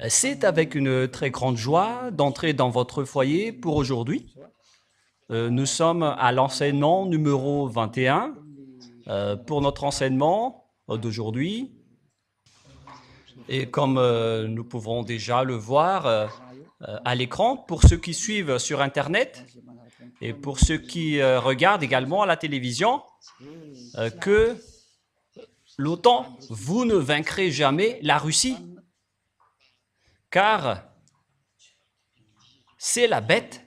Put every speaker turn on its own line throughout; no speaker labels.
C'est avec une très grande joie d'entrer dans votre foyer pour aujourd'hui. Nous sommes à l'enseignement numéro 21 pour notre enseignement d'aujourd'hui. Et comme nous pouvons déjà le voir à l'écran, pour ceux qui suivent sur Internet et pour ceux qui regardent également à la télévision, que l'OTAN, vous ne vaincrez jamais la Russie, car c'est la bête.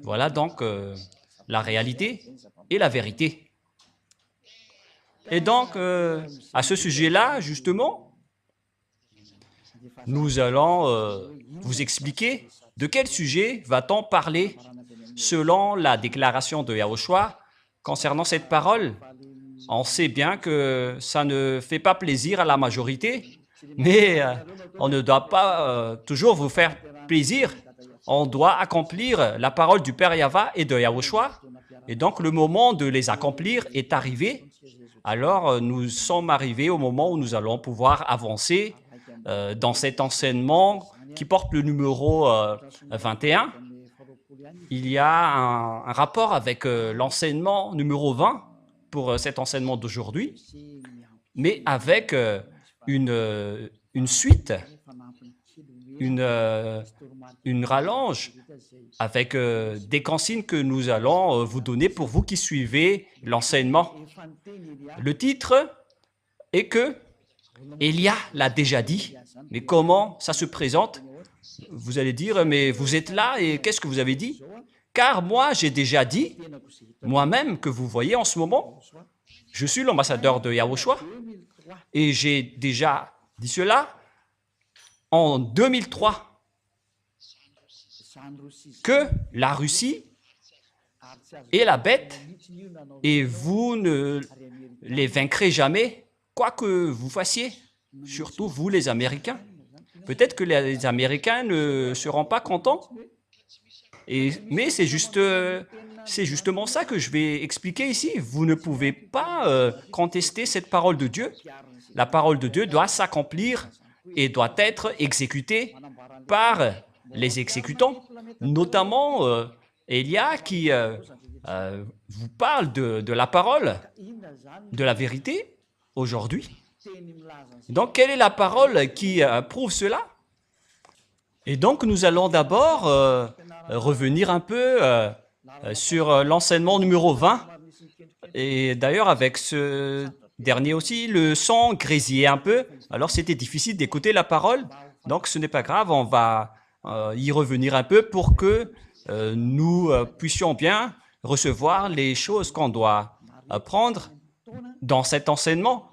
Voilà donc la réalité et la vérité. Et donc, à ce sujet-là, justement, nous allons vous expliquer de quel sujet va-t-on parler selon la déclaration de Yahushua concernant cette parole. On sait bien que ça ne fait pas plaisir à la majorité, mais on ne doit pas toujours vous faire plaisir. On doit accomplir la parole du Père Yahva et de Yahushua. Et donc, le moment de les accomplir est arrivé. Alors, nous sommes arrivés au moment où nous allons pouvoir avancer dans cet enseignement qui porte le numéro 21. Il y a un rapport avec l'enseignement numéro 20 pour cet enseignement d'aujourd'hui, mais avec une suite, une rallonge, avec des consignes que nous allons vous donner pour vous qui suivez l'enseignement. Le titre est que Elia l'a déjà dit, mais comment ça se présente? Vous allez dire, mais vous êtes là et qu'est-ce que vous avez dit? Car moi, j'ai déjà dit, moi-même, que vous voyez en ce moment, je suis l'ambassadeur de Yahushua et j'ai déjà dit cela en 2003, que la Russie est la bête et vous ne les vaincrez jamais, quoi que vous fassiez, surtout vous les Américains. Peut-être que les Américains ne seront pas contents, mais c'est justement ça que je vais expliquer ici. Vous ne pouvez pas contester cette parole de Dieu. La parole de Dieu doit s'accomplir et doit être exécutée par les exécutants, notamment Elia qui vous parle de la parole, de la vérité aujourd'hui. Donc, quelle est la parole qui prouve cela? Et donc, nous allons d'abord revenir un peu sur l'enseignement numéro 20. Et d'ailleurs, avec ce dernier aussi, le son grésillait un peu. Alors, c'était difficile d'écouter la parole. Donc, ce n'est pas grave, on va y revenir un peu pour que nous puissions bien recevoir les choses qu'on doit apprendre dans cet enseignement.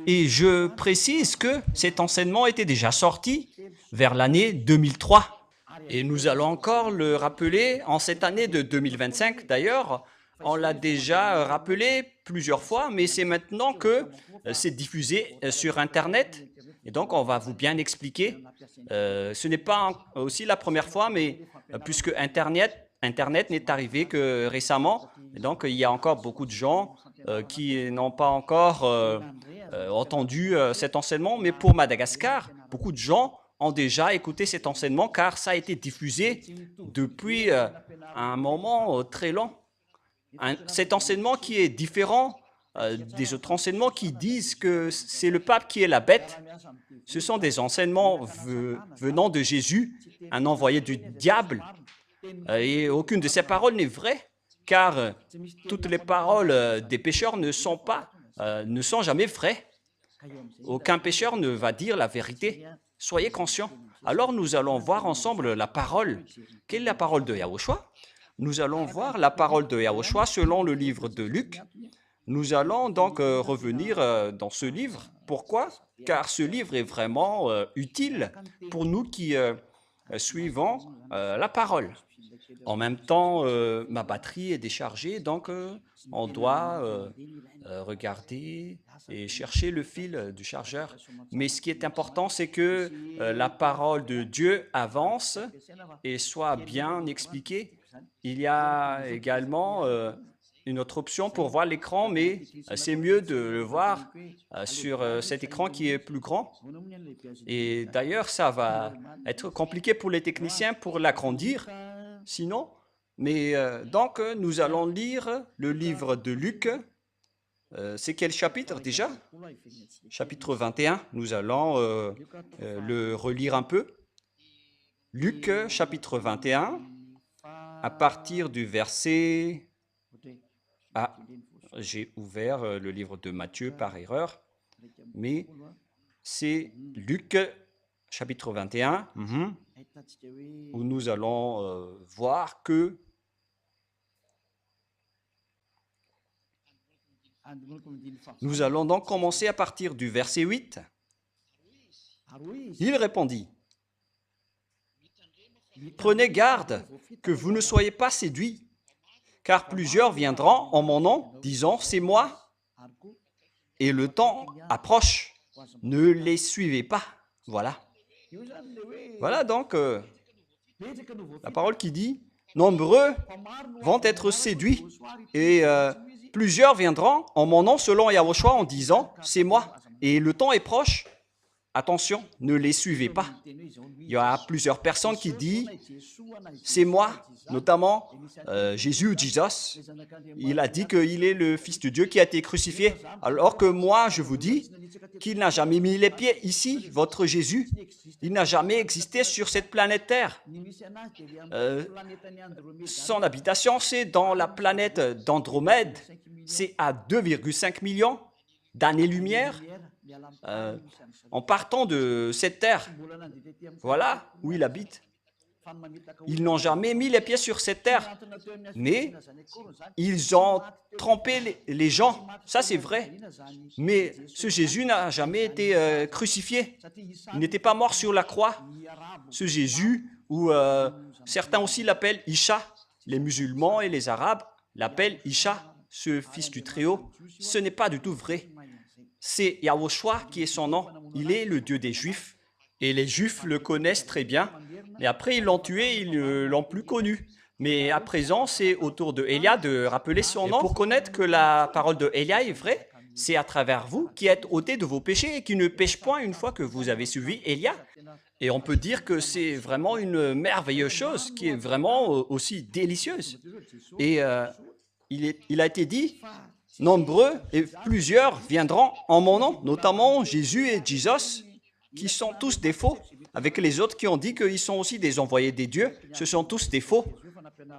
Et je précise que cet enseignement était déjà sorti vers l'année 2003. Et nous allons encore le rappeler en cette année de 2025. D'ailleurs, on l'a déjà rappelé plusieurs fois, mais c'est maintenant que c'est diffusé sur Internet. Et donc, on va vous bien expliquer. Ce n'est pas aussi la première fois, mais puisque Internet n'est arrivé que récemment, et donc il y a encore beaucoup de gens qui n'ont pas encore entendu cet enseignement, mais pour Madagascar, beaucoup de gens ont déjà écouté cet enseignement car ça a été diffusé depuis un moment très long. Cet enseignement qui est différent des autres enseignements qui disent que c'est le pape qui est la bête. Ce sont des enseignements venant de Jésus, un envoyé du diable, et aucune de ces paroles n'est vraie, car toutes les paroles des pécheurs ne sont jamais vraies. Aucun pécheur ne va dire la vérité. Soyez conscients. Alors nous allons voir ensemble la parole. Quelle est la parole de Yahushua? Nous allons voir la parole de Yahushua selon le livre de Luc. Nous allons donc revenir dans ce livre. Pourquoi? Car ce livre est vraiment utile pour nous qui suivons la parole. En même temps, ma batterie est déchargée, donc on doit regarder et chercher le fil du chargeur. Mais ce qui est important, c'est que la parole de Dieu avance et soit bien expliquée. Il y a également une autre option pour voir l'écran, mais c'est mieux de le voir sur cet écran qui est plus grand. Et d'ailleurs, ça va être compliqué pour les techniciens pour l'agrandir, sinon. Mais donc, nous allons lire le livre de Luc. C'est quel chapitre déjà? Chapitre 21. Nous allons le relire un peu. Luc, chapitre 21, à partir du verset... Ah, j'ai ouvert le livre de Matthieu par erreur, mais c'est Luc, chapitre 21, où nous allons voir que nous allons donc commencer à partir du verset 8. Il répondit, « Prenez garde que vous ne soyez pas séduits, car plusieurs viendront en mon nom, disant, c'est moi, et le temps approche. Ne les suivez pas. » Voilà. Voilà donc la parole qui dit, « Nombreux vont être séduits, et plusieurs viendront en mon nom selon Yahushua en disant, c'est moi, et le temps est proche. » Attention, ne les suivez pas. Il y a plusieurs personnes qui disent, c'est moi, notamment Jésus, Jesus. Il a dit qu'il est le Fils de Dieu qui a été crucifié. Alors que moi, je vous dis qu'il n'a jamais mis les pieds ici, votre Jésus. Il n'a jamais existé sur cette planète Terre. Son habitation, c'est dans la planète d'Andromède. C'est à 2,5 millions d'années-lumière. En partant de cette terre, voilà où il habite. Ils n'ont jamais mis les pieds sur cette terre, mais ils ont trompé les gens, ça c'est vrai. Mais ce Jésus n'a jamais été crucifié, il n'était pas mort sur la croix. Ce Jésus, ou certains aussi l'appellent Isha, les musulmans et les arabes l'appellent Isha, ce fils du Très-Haut, ce n'est pas du tout vrai. C'est Yahushua qui est son nom. Il est le Dieu des Juifs. Et les Juifs le connaissent très bien. Et après, ils l'ont tué, ils ne l'ont plus connu. Mais à présent, c'est au tour de Elia de rappeler son nom. Et pour connaître que la parole de Elia est vraie, c'est à travers vous qui êtes ôtés de vos péchés et qui ne pêchent point une fois que vous avez suivi Elia. Et on peut dire que c'est vraiment une merveilleuse chose qui est vraiment aussi délicieuse. Et il a été dit... Nombreux et plusieurs viendront en mon nom, notamment Jésus et Jesus, qui sont tous des faux, avec les autres qui ont dit qu'ils sont aussi des envoyés des dieux. Ce sont tous des faux.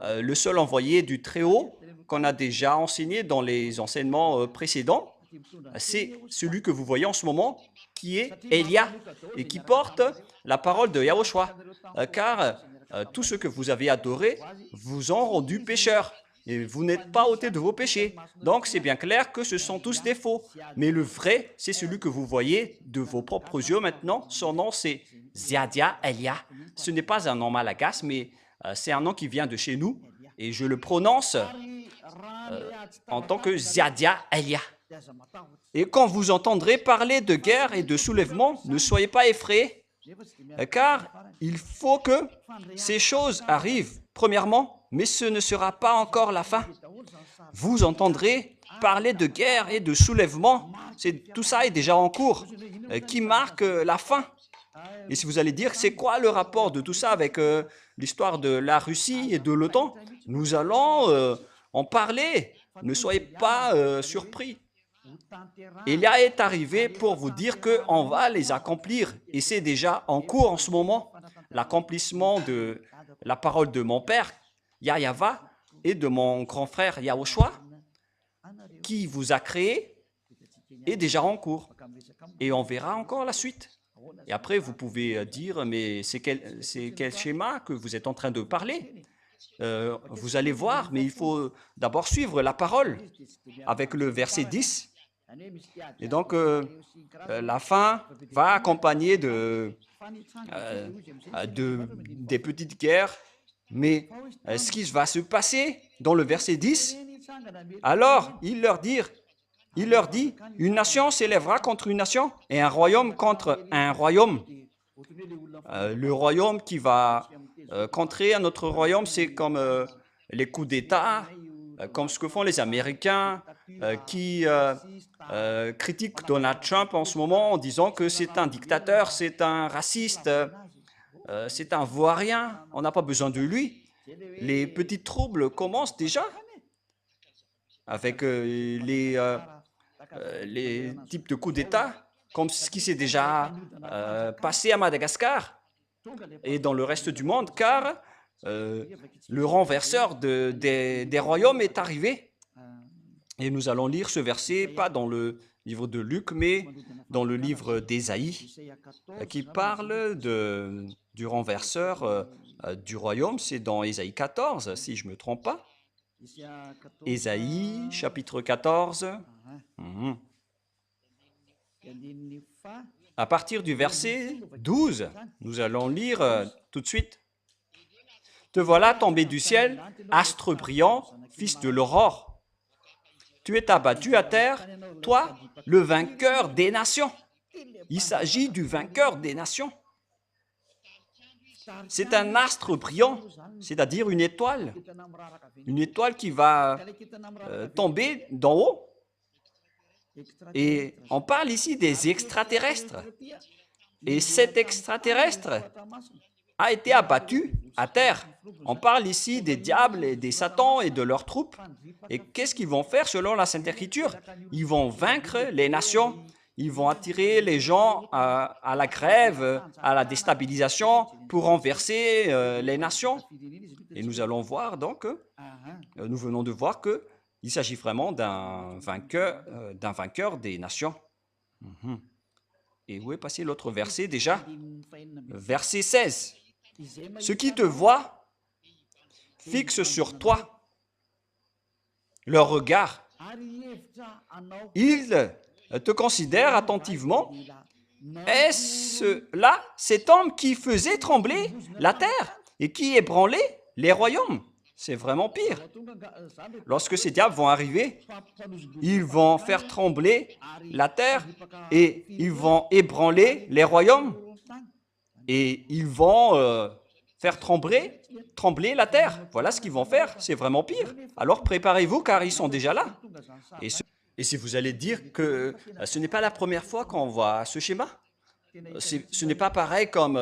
Le seul envoyé du Très-Haut qu'on a déjà enseigné dans les enseignements précédents, c'est celui que vous voyez en ce moment, qui est Elia, et qui porte la parole de Yahushua, car tous ceux que vous avez adorés vous ont rendu pécheurs. Et vous n'êtes pas ôtés de vos péchés. Donc, c'est bien clair que ce sont tous des faux. Mais le vrai, c'est celui que vous voyez de vos propres yeux maintenant. Son nom, c'est Ziadia Elia. Ce n'est pas un nom malagasy, mais c'est un nom qui vient de chez nous. Et je le prononce en tant que Ziadia Elia. Et quand vous entendrez parler de guerre et de soulèvement, ne soyez pas effrayés, car il faut que ces choses arrivent, premièrement, mais ce ne sera pas encore la fin. Vous entendrez parler de guerre et de soulèvement. Tout ça est déjà en cours, qui marque la fin. Et si vous allez dire, c'est quoi le rapport de tout ça avec l'histoire de la Russie et de l'OTAN? Nous allons en parler. Ne soyez pas surpris. Elia est arrivé pour vous dire qu'on va les accomplir. Et c'est déjà en cours en ce moment. L'accomplissement de la parole de mon père, Yahyawa, et de mon grand frère Yahushua, qui vous a créé, est déjà en cours. Et on verra encore la suite. Et après, vous pouvez dire, mais c'est quel schéma que vous êtes en train de parler? Vous allez voir, mais il faut d'abord suivre la parole avec le verset 10. Et donc, la fin va accompagner des petites guerres. Mais ce qui va se passer dans le verset 10, alors il leur dit, une nation s'élèvera contre une nation et un royaume contre un royaume. Le royaume qui va contrer un autre royaume, c'est comme les coups d'État comme ce que font les Américains qui critiquent Donald Trump en ce moment en disant que c'est un dictateur, c'est un raciste, c'est un vaurien, on n'a pas besoin de lui. Les petits troubles commencent déjà avec les types de coups d'État, comme ce qui s'est déjà passé à Madagascar et dans le reste du monde, car le renverseur des royaumes est arrivé. Et nous allons lire ce verset, pas dans le livre de Luc, mais dans le livre d'Ésaïe, qui parle du renverseur du royaume. C'est dans Ésaïe 14, si je ne me trompe pas. Ésaïe, chapitre 14. À partir du verset 12, nous allons lire tout de suite. « Te voilà tombé du ciel, astre brillant, fils de l'aurore. Tu es abattu à terre, toi, le vainqueur des nations. » Il s'agit du vainqueur des nations. C'est un astre brillant, c'est-à-dire une étoile qui va tomber d'en haut. Et on parle ici des extraterrestres. Et cet extraterrestre a été abattu à terre. On parle ici des diables et des satans et de leurs troupes. Et qu'est-ce qu'ils vont faire selon la Sainte Écriture? Ils vont vaincre les nations. Ils vont attirer les gens à la grève, à la déstabilisation pour renverser les nations. Et nous allons voir donc, nous venons de voir qu'il s'agit vraiment d'un vainqueur des nations. Et où est passé l'autre verset déjà? Verset 16. « Ceux qui te voient fixent sur toi leur regard. Ils te considèrent attentivement. Est-ce là cet homme qui faisait trembler la terre et qui ébranlait les royaumes? » C'est vraiment pire. Lorsque ces diables vont arriver, ils vont faire trembler la terre et ils vont ébranler les royaumes et ils vont faire trembler la terre. Voilà ce qu'ils vont faire. C'est vraiment pire. Alors préparez-vous car ils sont déjà là. Et si vous allez dire que ce n'est pas la première fois qu'on voit ce schéma, ce n'est pas pareil comme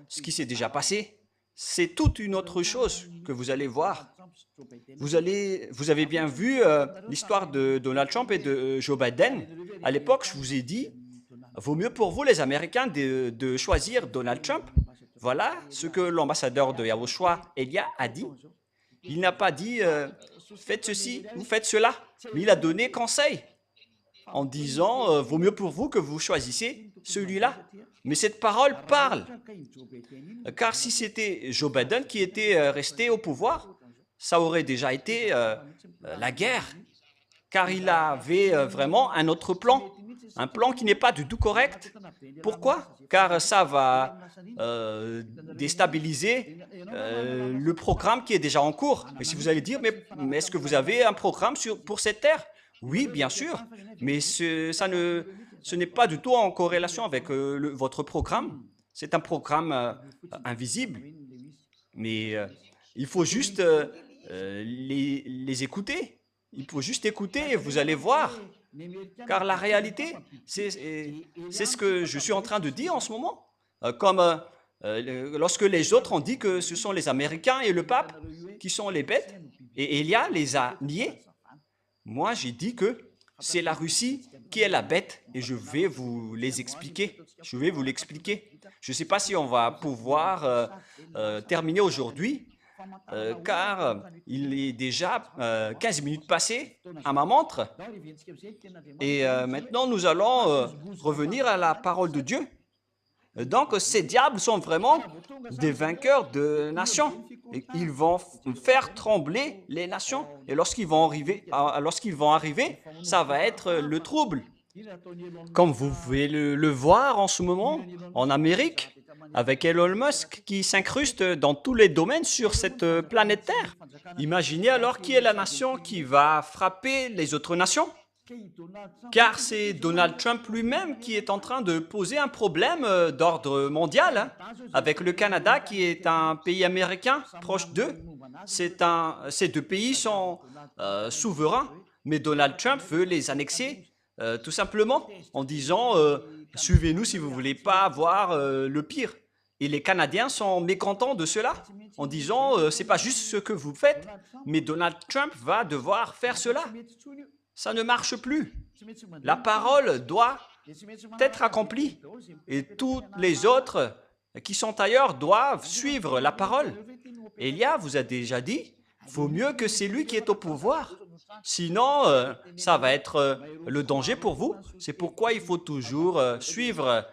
ce qui s'est déjà passé. C'est toute une autre chose que vous allez voir. Vous avez bien vu l'histoire de Donald Trump et de Joe Biden. À l'époque, je vous ai dit, vaut mieux pour vous, les Américains, de choisir Donald Trump. Voilà ce que l'ambassadeur de Yahushua, Elia, a dit. Il n'a pas dit faites ceci ou faites cela, mais il a donné conseil en disant vaut mieux pour vous que vous choisissiez celui-là. Mais cette parole parle, car si c'était Joe Biden qui était resté au pouvoir, ça aurait déjà été la guerre, car il avait vraiment un autre plan, un plan qui n'est pas du tout correct. Pourquoi? Car ça va déstabiliser le programme qui est déjà en cours. Et si vous allez dire, mais est-ce que vous avez un programme pour cette terre? Oui, bien sûr, mais ce n'est pas du tout en corrélation avec votre programme. C'est un programme invisible, mais il faut juste les écouter. Il faut juste écouter et vous allez voir. Car la réalité, c'est ce que je suis en train de dire en ce moment. Comme lorsque les autres ont dit que ce sont les Américains et le pape qui sont les bêtes, et Elia les a niés. Moi, j'ai dit que c'est la Russie qui est la bête et je vais vous les expliquer. Je vais vous l'expliquer. Je ne sais pas si on va pouvoir terminer aujourd'hui, car il est déjà 15 minutes passées à ma montre. Et maintenant, nous allons revenir à la parole de Dieu. Donc, ces diables sont vraiment des vainqueurs de nations. Et ils vont faire trembler les nations. Et lorsqu'ils vont arriver, ça va être le trouble. Comme vous pouvez le voir en ce moment, en Amérique, avec Elon Musk qui s'incruste dans tous les domaines sur cette planète Terre. Imaginez alors qui est la nation qui va frapper les autres nations. car c'est Donald Trump lui-même qui est en train de poser un problème d'ordre mondial, hein, avec le Canada qui est un pays américain proche d'eux. Ces deux pays sont souverains, mais Donald Trump veut les annexer tout simplement en disant suivez-nous si vous ne voulez pas avoir le pire. Et les Canadiens sont mécontents de cela en disant c'est pas juste ce que vous faites, mais Donald Trump va devoir faire cela. Ça ne marche plus. La parole doit être accomplie et tous les autres qui sont ailleurs doivent suivre la parole. Élia vous a déjà dit, vaut mieux que c'est lui qui est au pouvoir. Sinon, ça va être le danger pour vous. C'est pourquoi il faut toujours suivre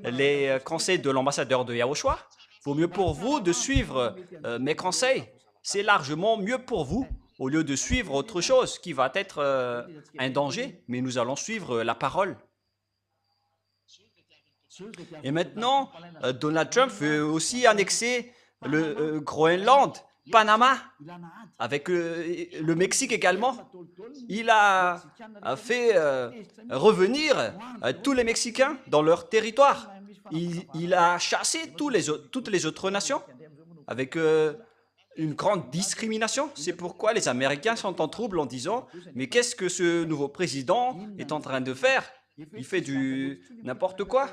les conseils de l'ambassadeur de Yahushua. Vaut mieux pour vous de suivre mes conseils. C'est largement mieux pour vous au lieu de suivre autre chose qui va être un danger, mais nous allons suivre la parole. Et maintenant, Donald Trump veut aussi annexer le Groenland, Panama, avec le Mexique également. Il a fait revenir tous les Mexicains dans leur territoire. Il a chassé toutes les autres nations avec une grande discrimination. C'est pourquoi les Américains sont en trouble en disant « Mais qu'est-ce que ce nouveau président est en train de faire ? Il fait du n'importe quoi. »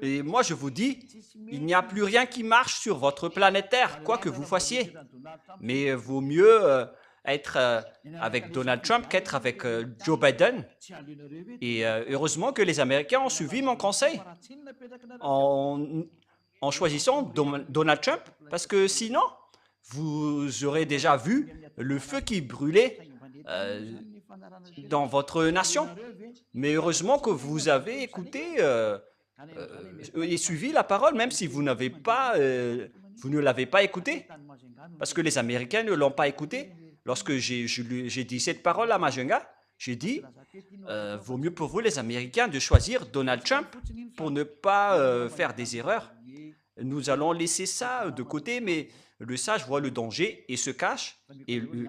Et moi, je vous dis, il n'y a plus rien qui marche sur votre planète Terre, quoi que vous fassiez. Mais vaut mieux être avec Donald Trump qu'être avec Joe Biden. Et heureusement que les Américains ont suivi mon conseil en choisissant Donald Trump, parce que sinon, vous aurez déjà vu le feu qui brûlait dans votre nation. Mais heureusement que vous avez écouté et suivi la parole, même si vous ne l'avez pas écouté, parce que les Américains ne l'ont pas écouté. Lorsque j'ai dit cette parole à Majenga, j'ai dit, vaut mieux pour vous les Américains de choisir Donald Trump pour ne pas faire des erreurs. Nous allons laisser ça de côté, mais le sage voit le danger et se cache,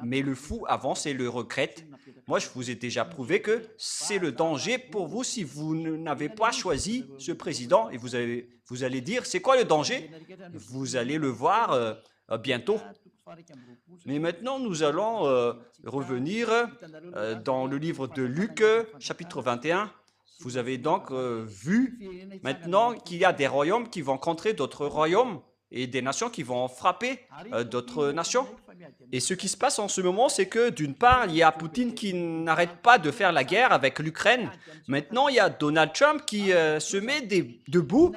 mais le fou avance et le regrette. Moi, je vous ai déjà prouvé que c'est le danger pour vous si vous n'avez pas choisi ce président. Et vous allez dire, c'est quoi le danger? Vous allez le voir bientôt. Mais maintenant, nous allons revenir dans le livre de Luc, chapitre 21. Vous avez donc vu maintenant qu'il y a des royaumes qui vont contrer d'autres royaumes et des nations qui vont frapper d'autres nations. Et ce qui se passe en ce moment, c'est que d'une part, il y a Poutine qui n'arrête pas de faire la guerre avec l'Ukraine. Maintenant, il y a Donald Trump qui se met debout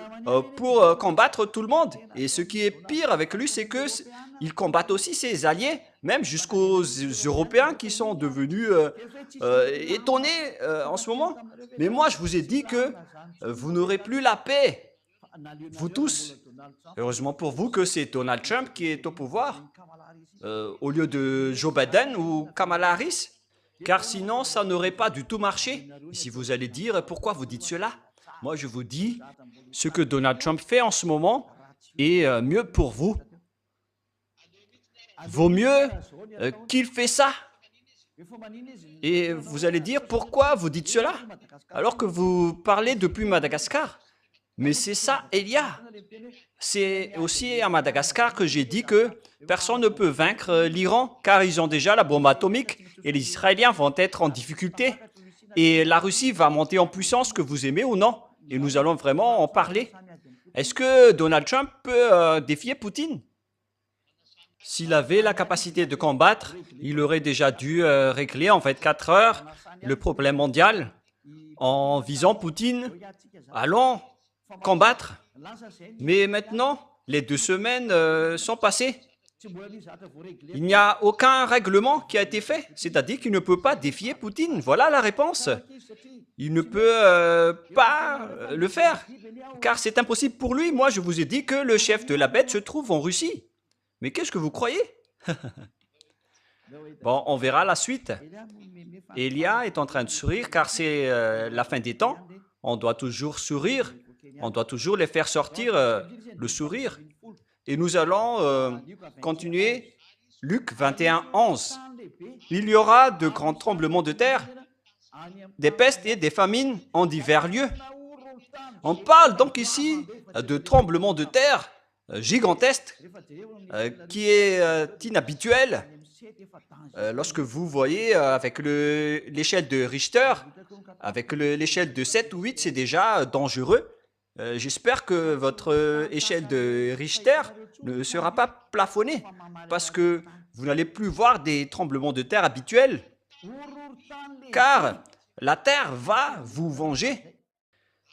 pour combattre tout le monde. Et ce qui est pire avec lui, c'est qu'il combatte aussi ses alliés, même jusqu'aux Européens qui sont devenus étonnés en ce moment. Mais moi, je vous ai dit que vous n'aurez plus la paix. Vous tous, heureusement pour vous que c'est Donald Trump qui est au pouvoir, au lieu de Joe Biden ou Kamala Harris, car sinon ça n'aurait pas du tout marché. Et si vous allez dire pourquoi vous dites cela, moi je vous dis ce que Donald Trump fait en ce moment est mieux pour vous. Vaut mieux qu'il fait ça. Et vous allez dire pourquoi vous dites cela alors que vous parlez depuis Madagascar. Mais c'est ça, Elia. C'est aussi à Madagascar que j'ai dit que personne ne peut vaincre l'Iran car ils ont déjà la bombe atomique et les Israéliens vont être en difficulté. Et la Russie va monter en puissance, que vous aimez ou non. Et nous allons vraiment en parler. Est-ce que Donald Trump peut défier Poutine? S'il avait la capacité de combattre, il aurait déjà dû régler en 24 heures le problème mondial en visant Poutine. Allons combattre. Mais maintenant, les 2 semaines sont passées. Il n'y a aucun règlement qui a été fait, c'est-à-dire qu'il ne peut pas défier Poutine. Voilà la réponse. Il ne peut pas le faire, car c'est impossible pour lui. Moi, je vous ai dit que le chef de la bête se trouve en Russie. Mais qu'est-ce que vous croyez? Bon, on verra la suite. Elia est en train de sourire, car c'est la fin des temps. On doit toujours sourire. On doit toujours les faire sortir le sourire. Et nous allons continuer. Luc 21, 11. Il y aura de grands tremblements de terre des pestes et des famines en divers lieux. On parle donc ici de tremblements de terre gigantesques qui est inhabituel. Lorsque vous voyez avec l'échelle de Richter, avec l'échelle de 7 ou 8, c'est déjà dangereux. J'espère que votre échelle de Richter ne sera pas plafonnée parce que vous n'allez plus voir des tremblements de terre habituels, car la terre va vous venger.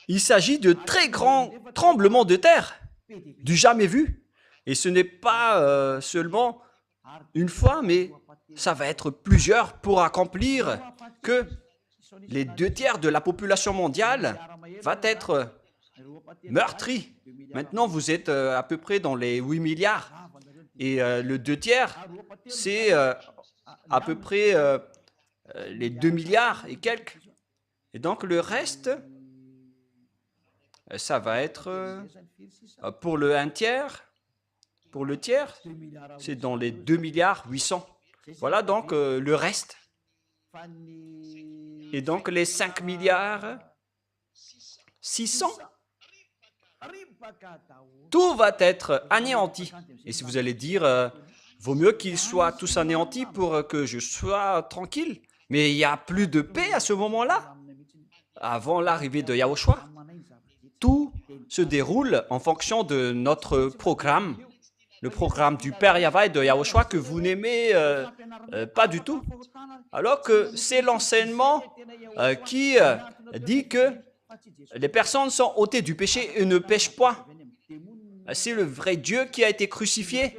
Il s'agit de très grands tremblements de terre, du jamais vu. Et ce n'est pas seulement une fois, mais ça va être plusieurs pour accomplir que les 2 tiers de la population mondiale va être meurtrie. Maintenant, vous êtes à peu près dans les 8 milliards. Et le 2 tiers, c'est à peu près les 2 milliards et quelques. Et donc le reste, ça va être pour le 1 tiers, pour le tiers, c'est dans les 2 milliards 800. Voilà donc le reste. Et donc les 5 milliards 600, tout va être anéanti. Et si vous allez dire, vaut mieux qu'ils soient tous anéantis pour que je sois tranquille. Mais il n'y a plus de paix à ce moment-là. Avant l'arrivée de Yahushua, tout se déroule en fonction de notre programme, le programme du Père Yahweh et de Yahushua que vous n'aimez pas du tout. Alors que c'est l'enseignement qui dit que les personnes sont ôtées du péché et ne pêchent point. C'est le vrai Dieu qui a été crucifié,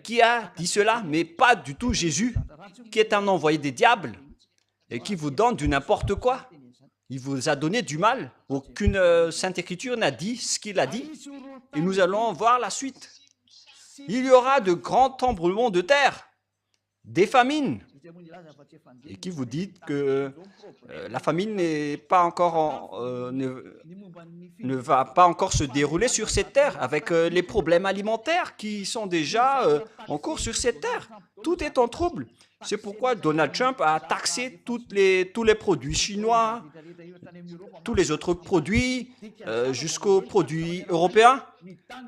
qui a dit cela, mais pas du tout Jésus, qui est un envoyé des diables et qui vous donne du n'importe quoi. Il vous a donné du mal. Aucune Sainte Écriture n'a dit ce qu'il a dit. Et nous allons voir la suite. Il y aura de grands tremblements de terre, des famines. Et qui vous dit que la famine n'est pas encore ne va pas encore se dérouler sur cette terre avec les problèmes alimentaires qui sont déjà en cours sur cette terre. Tout est en trouble. C'est pourquoi Donald Trump a taxé tous les produits chinois, tous les autres produits, jusqu'aux produits européens.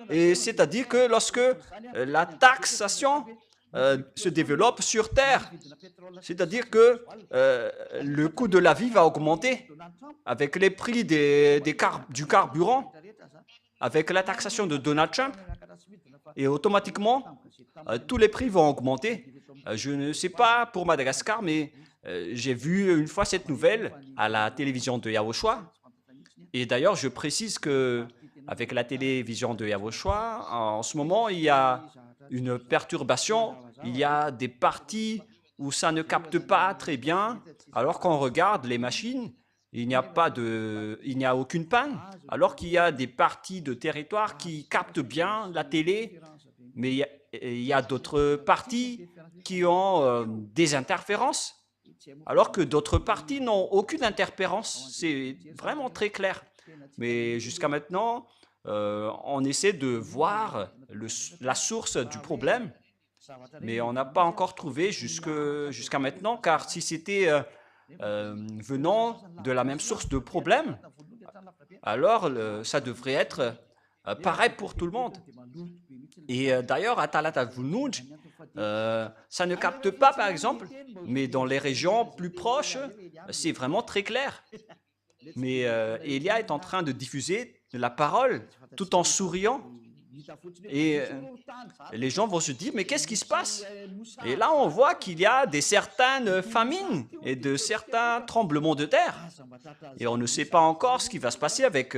Et c'est-à-dire que lorsque la taxation se développe sur Terre, c'est-à-dire que le coût de la vie va augmenter avec les prix du carburant, avec la taxation de Donald Trump, et automatiquement, tous les prix vont augmenter. Je ne sais pas pour Madagascar, mais j'ai vu une fois cette nouvelle à la télévision de Yahushua. Et d'ailleurs, je précise que avec la télévision de Yahushua, en ce moment, il y a une perturbation. Il y a des parties où ça ne capte pas très bien, alors qu'on regarde les machines, il n'y a aucune panne, alors qu'il y a des parties de territoire qui captent bien la télé, mais il y a d'autres parties qui ont des interférences, alors que d'autres parties n'ont aucune interférence. C'est vraiment très clair. Mais jusqu'à maintenant, on essaie de voir la source du problème, mais on n'a pas encore trouvé jusqu'à maintenant, car si c'était venant de la même source de problème, alors ça devrait être pareil pour tout le monde. Et d'ailleurs, à Talat al-Vulnuj, ça ne capte pas, par exemple, mais dans les régions plus proches, c'est vraiment très clair. Mais Elia est en train de diffuser la parole tout en souriant. Et les gens vont se dire, mais qu'est-ce qui se passe? Et là, on voit qu'il y a certaines famines et de certains tremblements de terre. Et on ne sait pas encore ce qui va se passer avec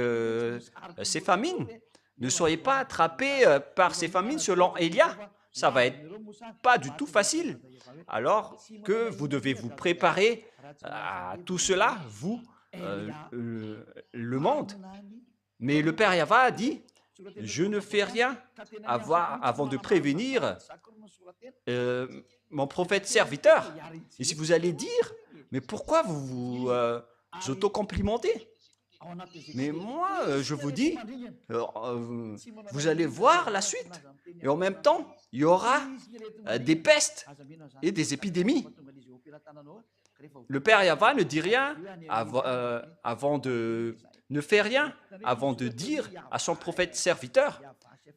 ces famines. Ne soyez pas attrapés par ces famines selon Elia. Ça va être pas du tout facile. Alors que vous devez vous préparer à tout cela, vous, le monde. Mais le Père Yahweh a dit, je ne fais rien avant de prévenir mon prophète serviteur. Et si vous allez dire, mais pourquoi vous vous autocomplimentez? Mais moi, je vous dis, vous allez voir la suite. Et en même temps, il y aura des pestes et des épidémies. le père Yahva ne dit rien ne fait rien avant de dire à son prophète serviteur.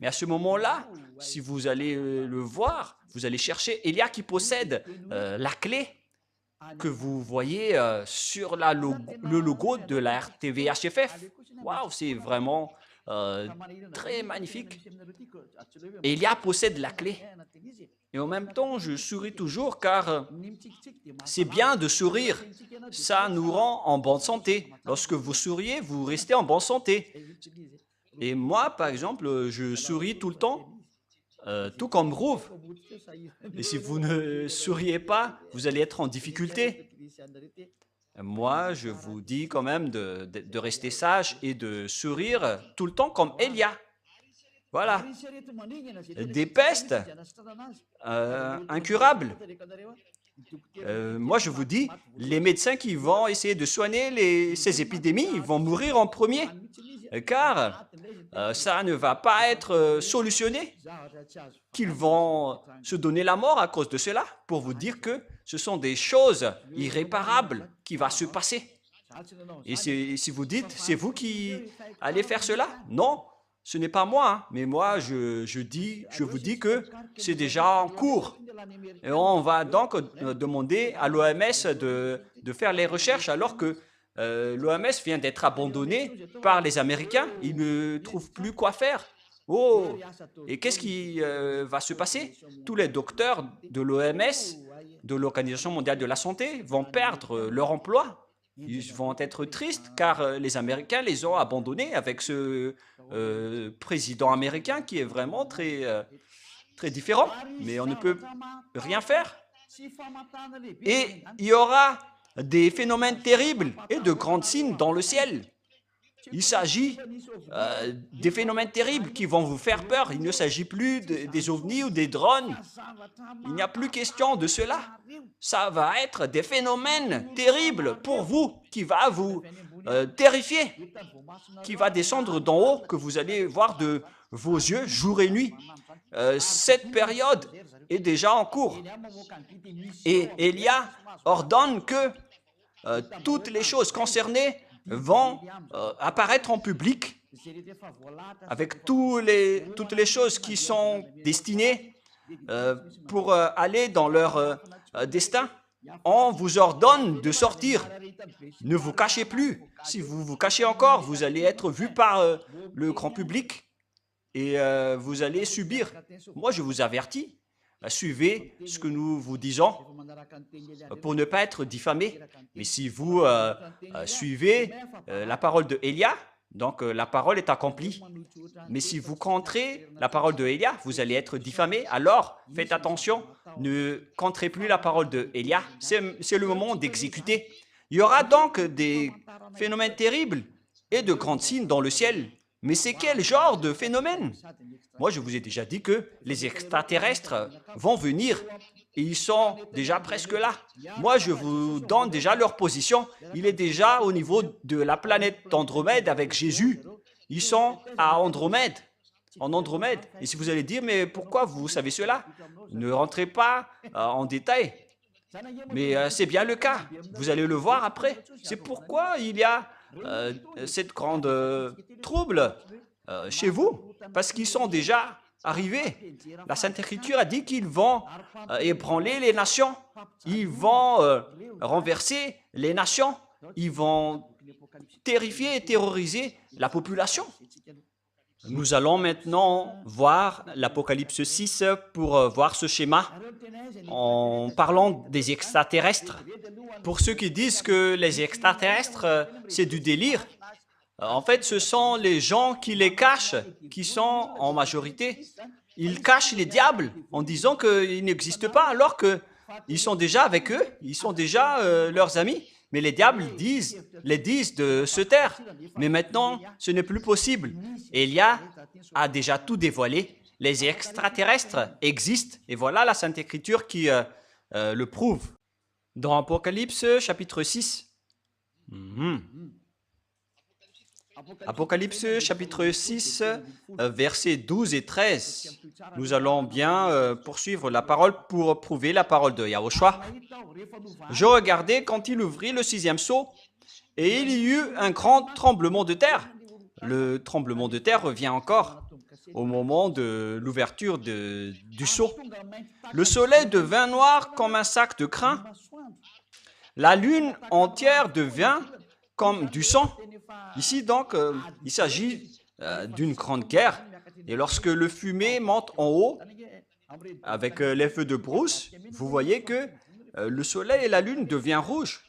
Mais à ce moment-là, si vous allez le voir, vous allez chercher Élia qui possède la clé que vous voyez sur le logo de la RTVHFF. Waouh, c'est vraiment très magnifique. Élia possède la clé. Et en même temps, je souris toujours car c'est bien de sourire. Ça nous rend en bonne santé. Lorsque vous souriez, vous restez en bonne santé. Et moi, par exemple, je souris tout le temps, tout comme Rouv. Et si vous ne souriez pas, vous allez être en difficulté. Moi, je vous dis quand même de rester sage et de sourire tout le temps comme Élia. Voilà. Des pestes incurables. Moi, je vous dis, les médecins qui vont essayer de soigner ces épidémies, ils vont mourir en premier, car ça ne va pas être solutionné, qu'ils vont se donner la mort à cause de cela, pour vous dire que ce sont des choses irréparables qui vont se passer. Et si vous dites, c'est vous qui allez faire cela? Non, ce n'est pas moi, hein, mais moi, je vous dis que c'est déjà en cours. Et on va donc demander à l'OMS de faire les recherches alors que l'OMS vient d'être abandonné par les Américains. Ils ne trouvent plus quoi faire. Oh, et qu'est-ce qui va se passer? Tous les docteurs de l'OMS, de l'Organisation mondiale de la santé, vont perdre leur emploi. Ils vont être tristes car les Américains les ont abandonnés avec ce président américain qui est vraiment très différent, mais on ne peut rien faire. Et il y aura des phénomènes terribles et de grands signes dans le ciel. Il s'agit des phénomènes terribles qui vont vous faire peur. Il ne s'agit plus des ovnis ou des drones. Il n'y a plus question de cela. Ça va être des phénomènes terribles pour vous, qui va vous terrifier, qui va descendre d'en haut, que vous allez voir de vos yeux jour et nuit. Cette période est déjà en cours. Et Élia ordonne que toutes les choses concernées vont apparaître en public avec toutes les choses qui sont destinées pour aller dans leur destin. On vous ordonne de sortir. Ne vous cachez plus. Si vous vous cachez encore, vous allez être vu par le grand public et vous allez subir. Moi, je vous avertis. Suivez ce que nous vous disons pour ne pas être diffamé. Mais si vous suivez la parole de Élia, donc la parole est accomplie. Mais si vous contrez la parole de Élia, vous allez être diffamé. Alors, faites attention, ne contrez plus la parole de Élia. C'est le moment d'exécuter. Il y aura donc des phénomènes terribles et de grands signes dans le ciel. Mais c'est quel genre de phénomène? Moi, je vous ai déjà dit que les extraterrestres vont venir et ils sont déjà presque là. Moi, je vous donne déjà leur position. Il est déjà au niveau de la planète Andromède avec Jésus. Ils sont à Andromède, en Andromède. Et si vous allez dire, mais pourquoi vous savez cela? Ne rentrez pas en détail. Mais c'est bien le cas. Vous allez le voir après. C'est pourquoi il y a cette grande trouble chez vous, parce qu'ils sont déjà arrivés. La Sainte Écriture a dit qu'ils vont ébranler les nations, ils vont renverser les nations, ils vont terrifier et terroriser la population. Nous allons maintenant voir l'Apocalypse 6 pour voir ce schéma en parlant des extraterrestres. Pour ceux qui disent que les extraterrestres, c'est du délire, en fait, ce sont les gens qui les cachent, qui sont en majorité. Ils cachent les diables en disant qu'ils n'existent pas, alors qu'ils sont déjà avec eux, ils sont déjà leurs amis. Mais les diables les disent de se taire. Mais maintenant, ce n'est plus possible. Élia a déjà tout dévoilé. Les extraterrestres existent. Et voilà la Sainte Écriture qui le prouve. Dans Apocalypse chapitre 6. Apocalypse chapitre 6, versets 12 et 13. Nous allons bien poursuivre la parole pour prouver la parole de Yahushua. Je regardais quand il ouvrit le 6e sceau et il y eut un grand tremblement de terre. Le tremblement de terre revient encore au moment de l'ouverture du sceau. Le soleil devint noir comme un sac de crin. La lune entière devint comme du sang. Ici donc, il s'agit d'une grande guerre. Et lorsque le fumée monte en haut, avec les feux de brousse, vous voyez que le soleil et la lune deviennent rouges.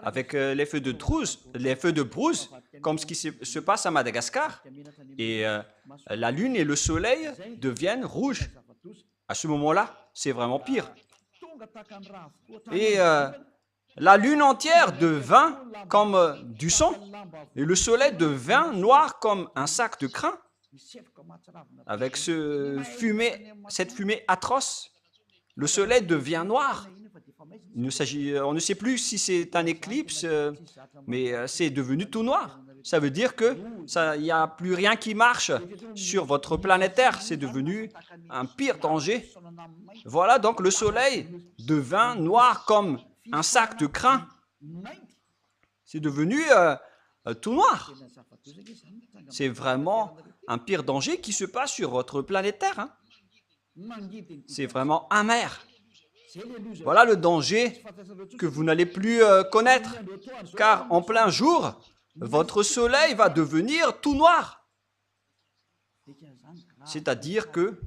Avec les feux de brousse, comme ce qui se passe à Madagascar. Et la lune et le soleil deviennent rouges. À ce moment-là, c'est vraiment pire. Et la lune entière devint comme du sang, et le soleil devint noir comme un sac de crin, avec cette fumée atroce. Le soleil devient noir. On ne sait plus si c'est un éclipse, mais c'est devenu tout noir. Ça veut dire qu'il n'y a plus rien qui marche sur votre planète Terre. C'est devenu un pire danger. Voilà, donc le soleil devint noir comme un sac de crin. C'est devenu tout noir. C'est vraiment un pire danger qui se passe sur votre planète Terre. Hein. C'est vraiment amer. Voilà le danger que vous n'allez plus connaître, car en plein jour, votre soleil va devenir tout noir. C'est-à-dire que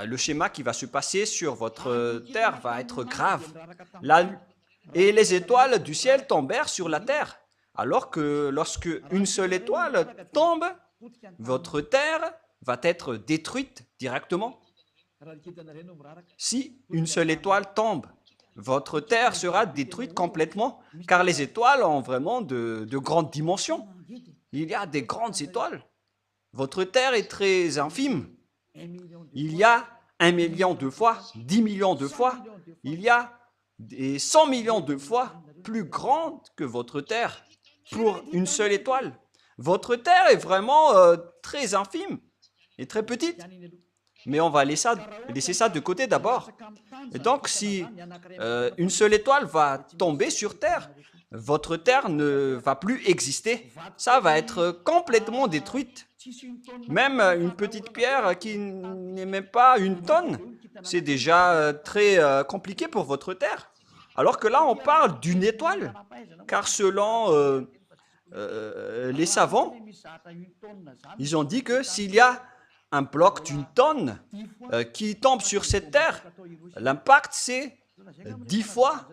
le schéma qui va se passer sur votre terre va être grave. Et les étoiles du ciel tombèrent sur la terre, alors que lorsque une seule étoile tombe, votre terre va être détruite directement. Si une seule étoile tombe, votre terre sera détruite complètement, car les étoiles ont vraiment de grandes dimensions. Il y a des grandes étoiles. Votre terre est très infime. Il y a 1 million de fois, 10 millions de fois, il y a des 100 millions de fois plus grande que votre terre pour une seule étoile. Votre terre est vraiment très infime et très petite. Mais on va laisser ça de côté d'abord. Et donc, si une seule étoile va tomber sur Terre, votre Terre ne va plus exister. Ça va être complètement détruite. Même une petite pierre qui n'est même pas une tonne, c'est déjà très compliqué pour votre Terre. Alors que là, on parle d'une étoile. Car selon les savants, ils ont dit que s'il y a un bloc d'une tonne qui tombe sur cette terre, l'impact c'est 10 fois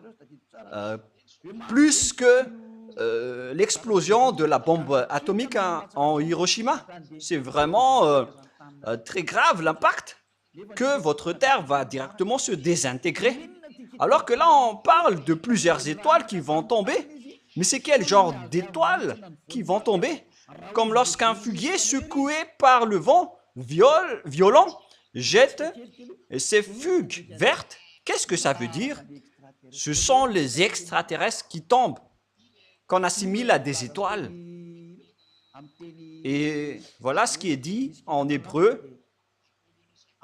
plus que l'explosion de la bombe atomique en Hiroshima. C'est vraiment très grave l'impact que votre terre va directement se désintégrer. Alors que là, on parle de plusieurs étoiles qui vont tomber. Mais c'est quel genre d'étoiles qui vont tomber? Comme lorsqu'un figuier secoué par le vent violent jette ses fugues vertes. Qu'est-ce que ça veut dire? Ce sont les extraterrestres qui tombent, qu'on assimile à des étoiles. Et voilà ce qui est dit en hébreu,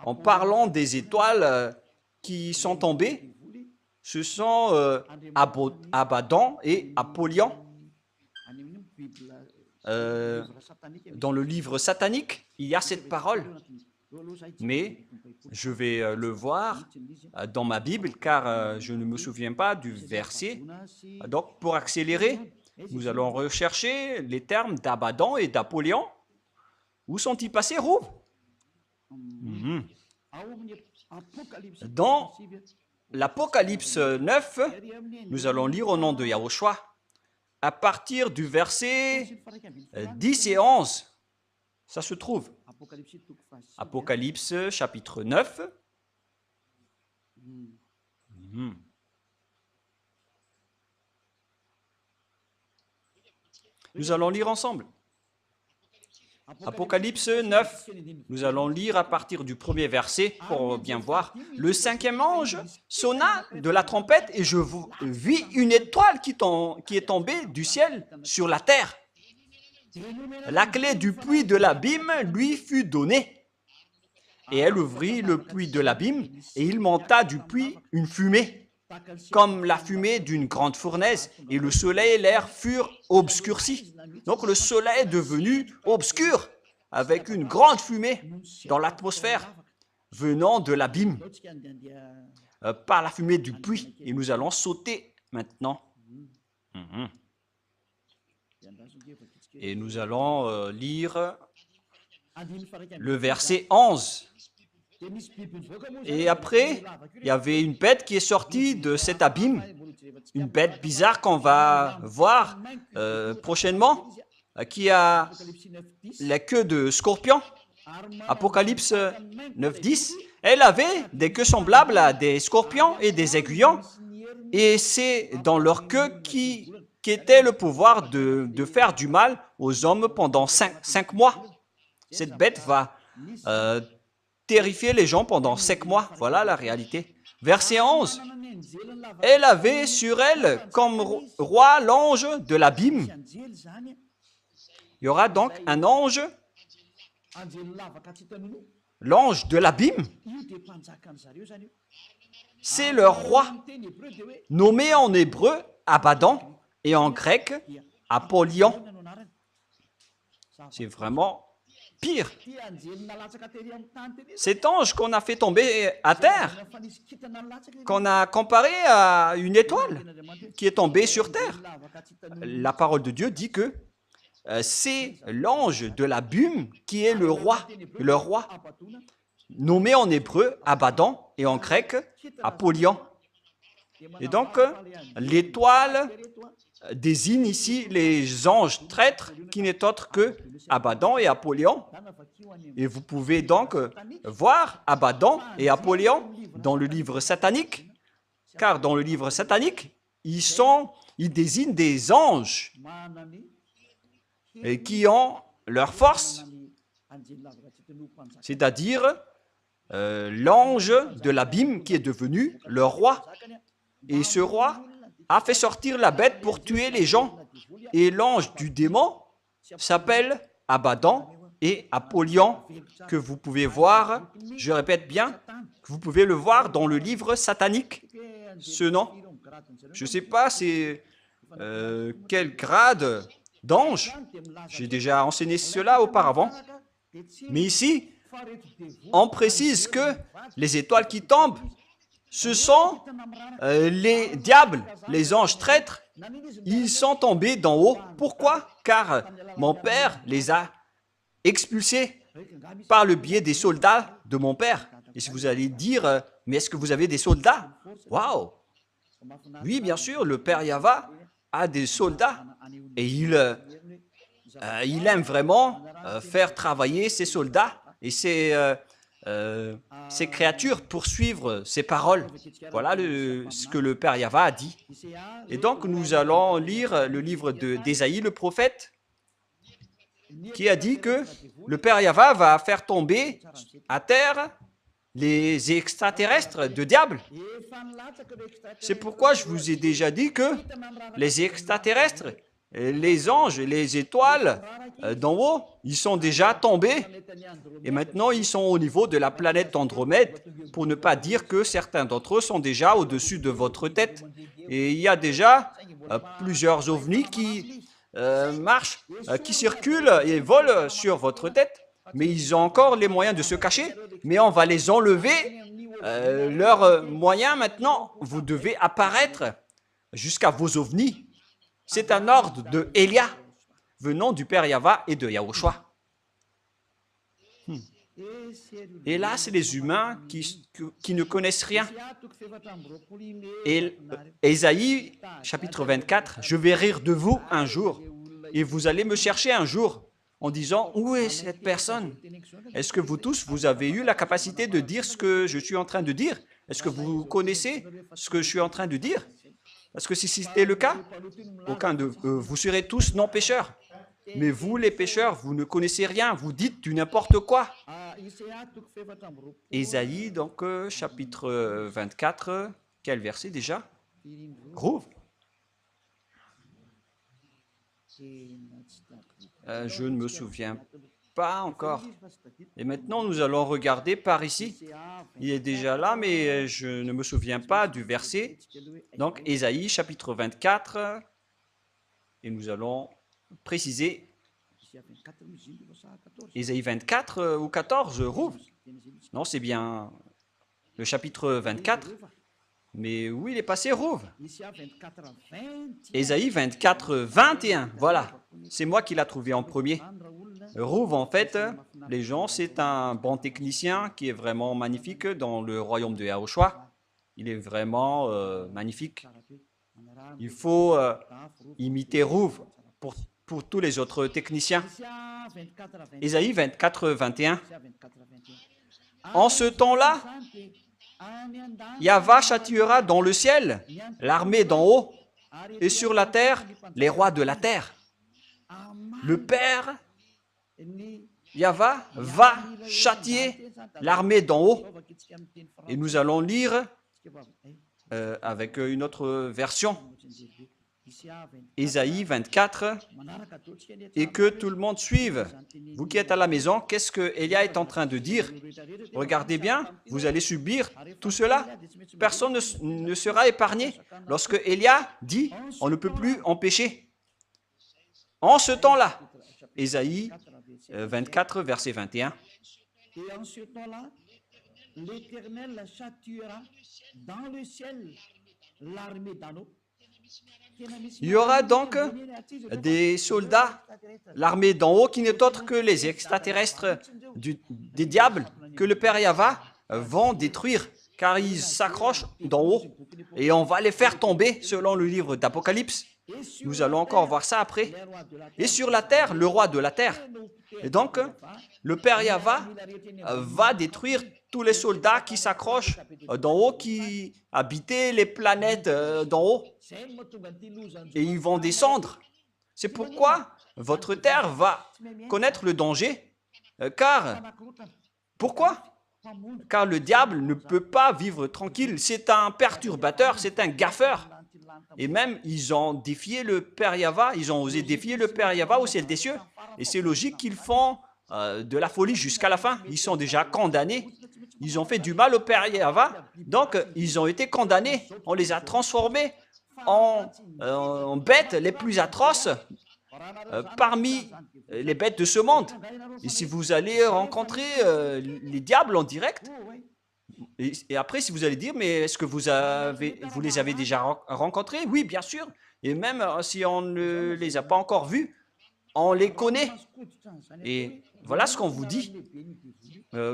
en parlant des étoiles qui sont tombées. Ce sont Abaddon et Apollyon. Dans le livre satanique, il y a cette parole. Mais je vais le voir dans ma Bible, car je ne me souviens pas du verset. Donc, pour accélérer, nous allons rechercher les termes d'Abaddon et d'Apollyon. Où sont-ils passés, Roux? Dans l'Apocalypse 9, nous allons lire au nom de Yahushua, à partir du verset 10 et 11. Ça se trouve. Apocalypse chapitre 9. Nous allons lire ensemble. Apocalypse 9, nous allons lire à partir du premier verset pour bien voir. Le 5e ange sonna de la trompette et je vis une étoile qui est tombée du ciel sur la terre. la clé du puits de l'abîme lui fut donnée. Et elle ouvrit le puits de l'abîme, et il monta du puits une fumée, comme la fumée d'une grande fournaise, et le soleil et l'air furent obscurcis. Donc le soleil est devenu obscur, avec une grande fumée dans l'atmosphère, venant de l'abîme, par la fumée du puits. Et nous allons sauter maintenant. Et nous allons lire le verset 11. Et après, il y avait une bête qui est sortie de cet abîme, une bête bizarre qu'on va voir prochainement, qui a la queue de scorpion. Apocalypse 9:10. Elle avait des queues semblables à des scorpions et des aiguillons, et c'est dans leur queue qui était le pouvoir de faire du mal aux hommes pendant 5 mois. Cette bête va terrifier les gens pendant 5 mois. Voilà la réalité. Verset 11. Elle avait sur elle comme roi l'ange de l'abîme. Il y aura donc un ange, l'ange de l'abîme. C'est le roi, nommé en hébreu Abaddon et en grec Apollyon. C'est vraiment pire. Cet ange qu'on a fait tomber à terre, qu'on a comparé à une étoile qui est tombée sur terre. La parole de Dieu dit que c'est l'ange de l'abîme qui est le roi, nommé en hébreu Abaddon et en grec Apollyon. Et donc, l'étoile désigne ici les anges traîtres qui n'est autre que Abaddon et Apollyon. Et vous pouvez donc voir Abaddon et Apollyon dans le livre satanique, car dans le livre satanique, ils désignent des anges et qui ont leur force, c'est-à-dire l'ange de l'abîme qui est devenu le roi. Et ce roi a fait sortir la bête pour tuer les gens. Et l'ange du démon s'appelle Abaddon et Apollyon, que vous pouvez voir, je répète bien, que vous pouvez le voir dans le livre satanique, ce nom. Je ne sais pas c'est quel grade d'ange, j'ai déjà enseigné cela auparavant, mais ici, on précise que les étoiles qui tombent, ce sont les diables, les anges traîtres. Ils sont tombés d'en haut. Pourquoi? Car mon père les a expulsés par le biais des soldats de mon père. Et si vous allez dire, mais est-ce que vous avez des soldats? Waouh! Oui, bien sûr, le père Yahva a des soldats. Et il aime vraiment faire travailler ses soldats et ses créatures pour suivre ses paroles. Voilà ce que le Père Yahva a dit. Et donc, nous allons lire le livre d'Ésaïe, le prophète, qui a dit que le Père Yahva va faire tomber à terre les extraterrestres de diable. C'est pourquoi je vous ai déjà dit que les extraterrestres, les anges, les étoiles d'en haut, ils sont déjà tombés et maintenant ils sont au niveau de la planète Andromède, pour ne pas dire que certains d'entre eux sont déjà au-dessus de votre tête. Et il y a déjà plusieurs ovnis qui marchent, qui circulent et volent sur votre tête, mais ils ont encore les moyens de se cacher, mais on va les enlever. Leurs moyens maintenant, vous devez apparaître jusqu'à vos ovnis. C'est un ordre de Elia, venant du Père Yahva et de Yahushua. Et là, c'est les humains qui ne connaissent rien. Et Ésaïe, chapitre 24, « Je vais rire de vous un jour, et vous allez me chercher un jour, en disant, où est cette personne? Est-ce que vous tous, vous avez eu la capacité de dire ce que je suis en train de dire? Est-ce que vous connaissez ce que je suis en train de dire? Parce que si c'était le cas, aucun de vous serez tous non-pécheurs. Mais vous, les pécheurs, vous ne connaissez rien, vous dites du n'importe quoi. Ésaïe, donc, chapitre 24, quel verset déjà? Groove. Je ne me souviens pas encore. Et maintenant, nous allons regarder par ici. Il est déjà là, mais je ne me souviens pas du verset. Donc, Ésaïe, chapitre 24. Et nous allons préciser Ésaïe 24 ou 14, Rouve. Non, c'est bien le chapitre 24. Mais où il est passé, Rouve? Ésaïe 24, 21. Voilà, c'est moi qui l'ai trouvé en premier. Rouve, en fait, les gens, c'est un bon technicien qui est vraiment magnifique dans le royaume de Yahushua. Il est vraiment magnifique. Il faut imiter Rouve pour tous les autres techniciens. Ésaïe 24, 21. En ce temps-là, Yahva châtiera dans le ciel l'armée d'en haut et sur la terre les rois de la terre. Le Père, Yahva, va châtier l'armée d'en haut. Et nous allons lire avec une autre version. Ésaïe 24, et que tout le monde suive. Vous qui êtes à la maison, qu'est-ce que Élia est en train de dire? Regardez bien, vous allez subir tout cela. Personne ne sera épargné. Lorsque Élia dit, on ne peut plus empêcher. En ce temps-là, Ésaïe 24, verset 21.
Et en ce temps-là, l'Éternel châtiera dans le ciel l'armée d'en haut.
Il y aura donc des soldats, l'armée d'en haut, qui n'est autre que les extraterrestres des diables que le Père Yahva vont détruire, car ils s'accrochent d'en haut et on va les faire tomber selon le livre d'Apocalypse. Nous allons encore voir ça après. Et sur la terre, le roi de la terre. Et donc, le Père Yahva va détruire tous les soldats qui s'accrochent d'en haut, qui habitaient les planètes d'en haut. Et ils vont descendre. C'est pourquoi votre terre va connaître le danger. Pourquoi? Car le diable ne peut pas vivre tranquille. C'est un perturbateur, c'est un gaffeur. Et même, ils ont défié le Père Yahva, ils ont osé défier le Père Yahva au ciel des cieux. Et c'est logique qu'ils font de la folie jusqu'à la fin. Ils sont déjà condamnés. Ils ont fait du mal au Père Yahva. Donc, ils ont été condamnés. On les a transformés en bêtes les plus atroces parmi les bêtes de ce monde. Et si vous allez rencontrer les diables en direct, et après, si vous allez dire, mais est-ce que vous les avez déjà rencontrés? Oui, bien sûr. Et même si on ne les a pas encore vus, on les connaît. Et voilà ce qu'on vous dit.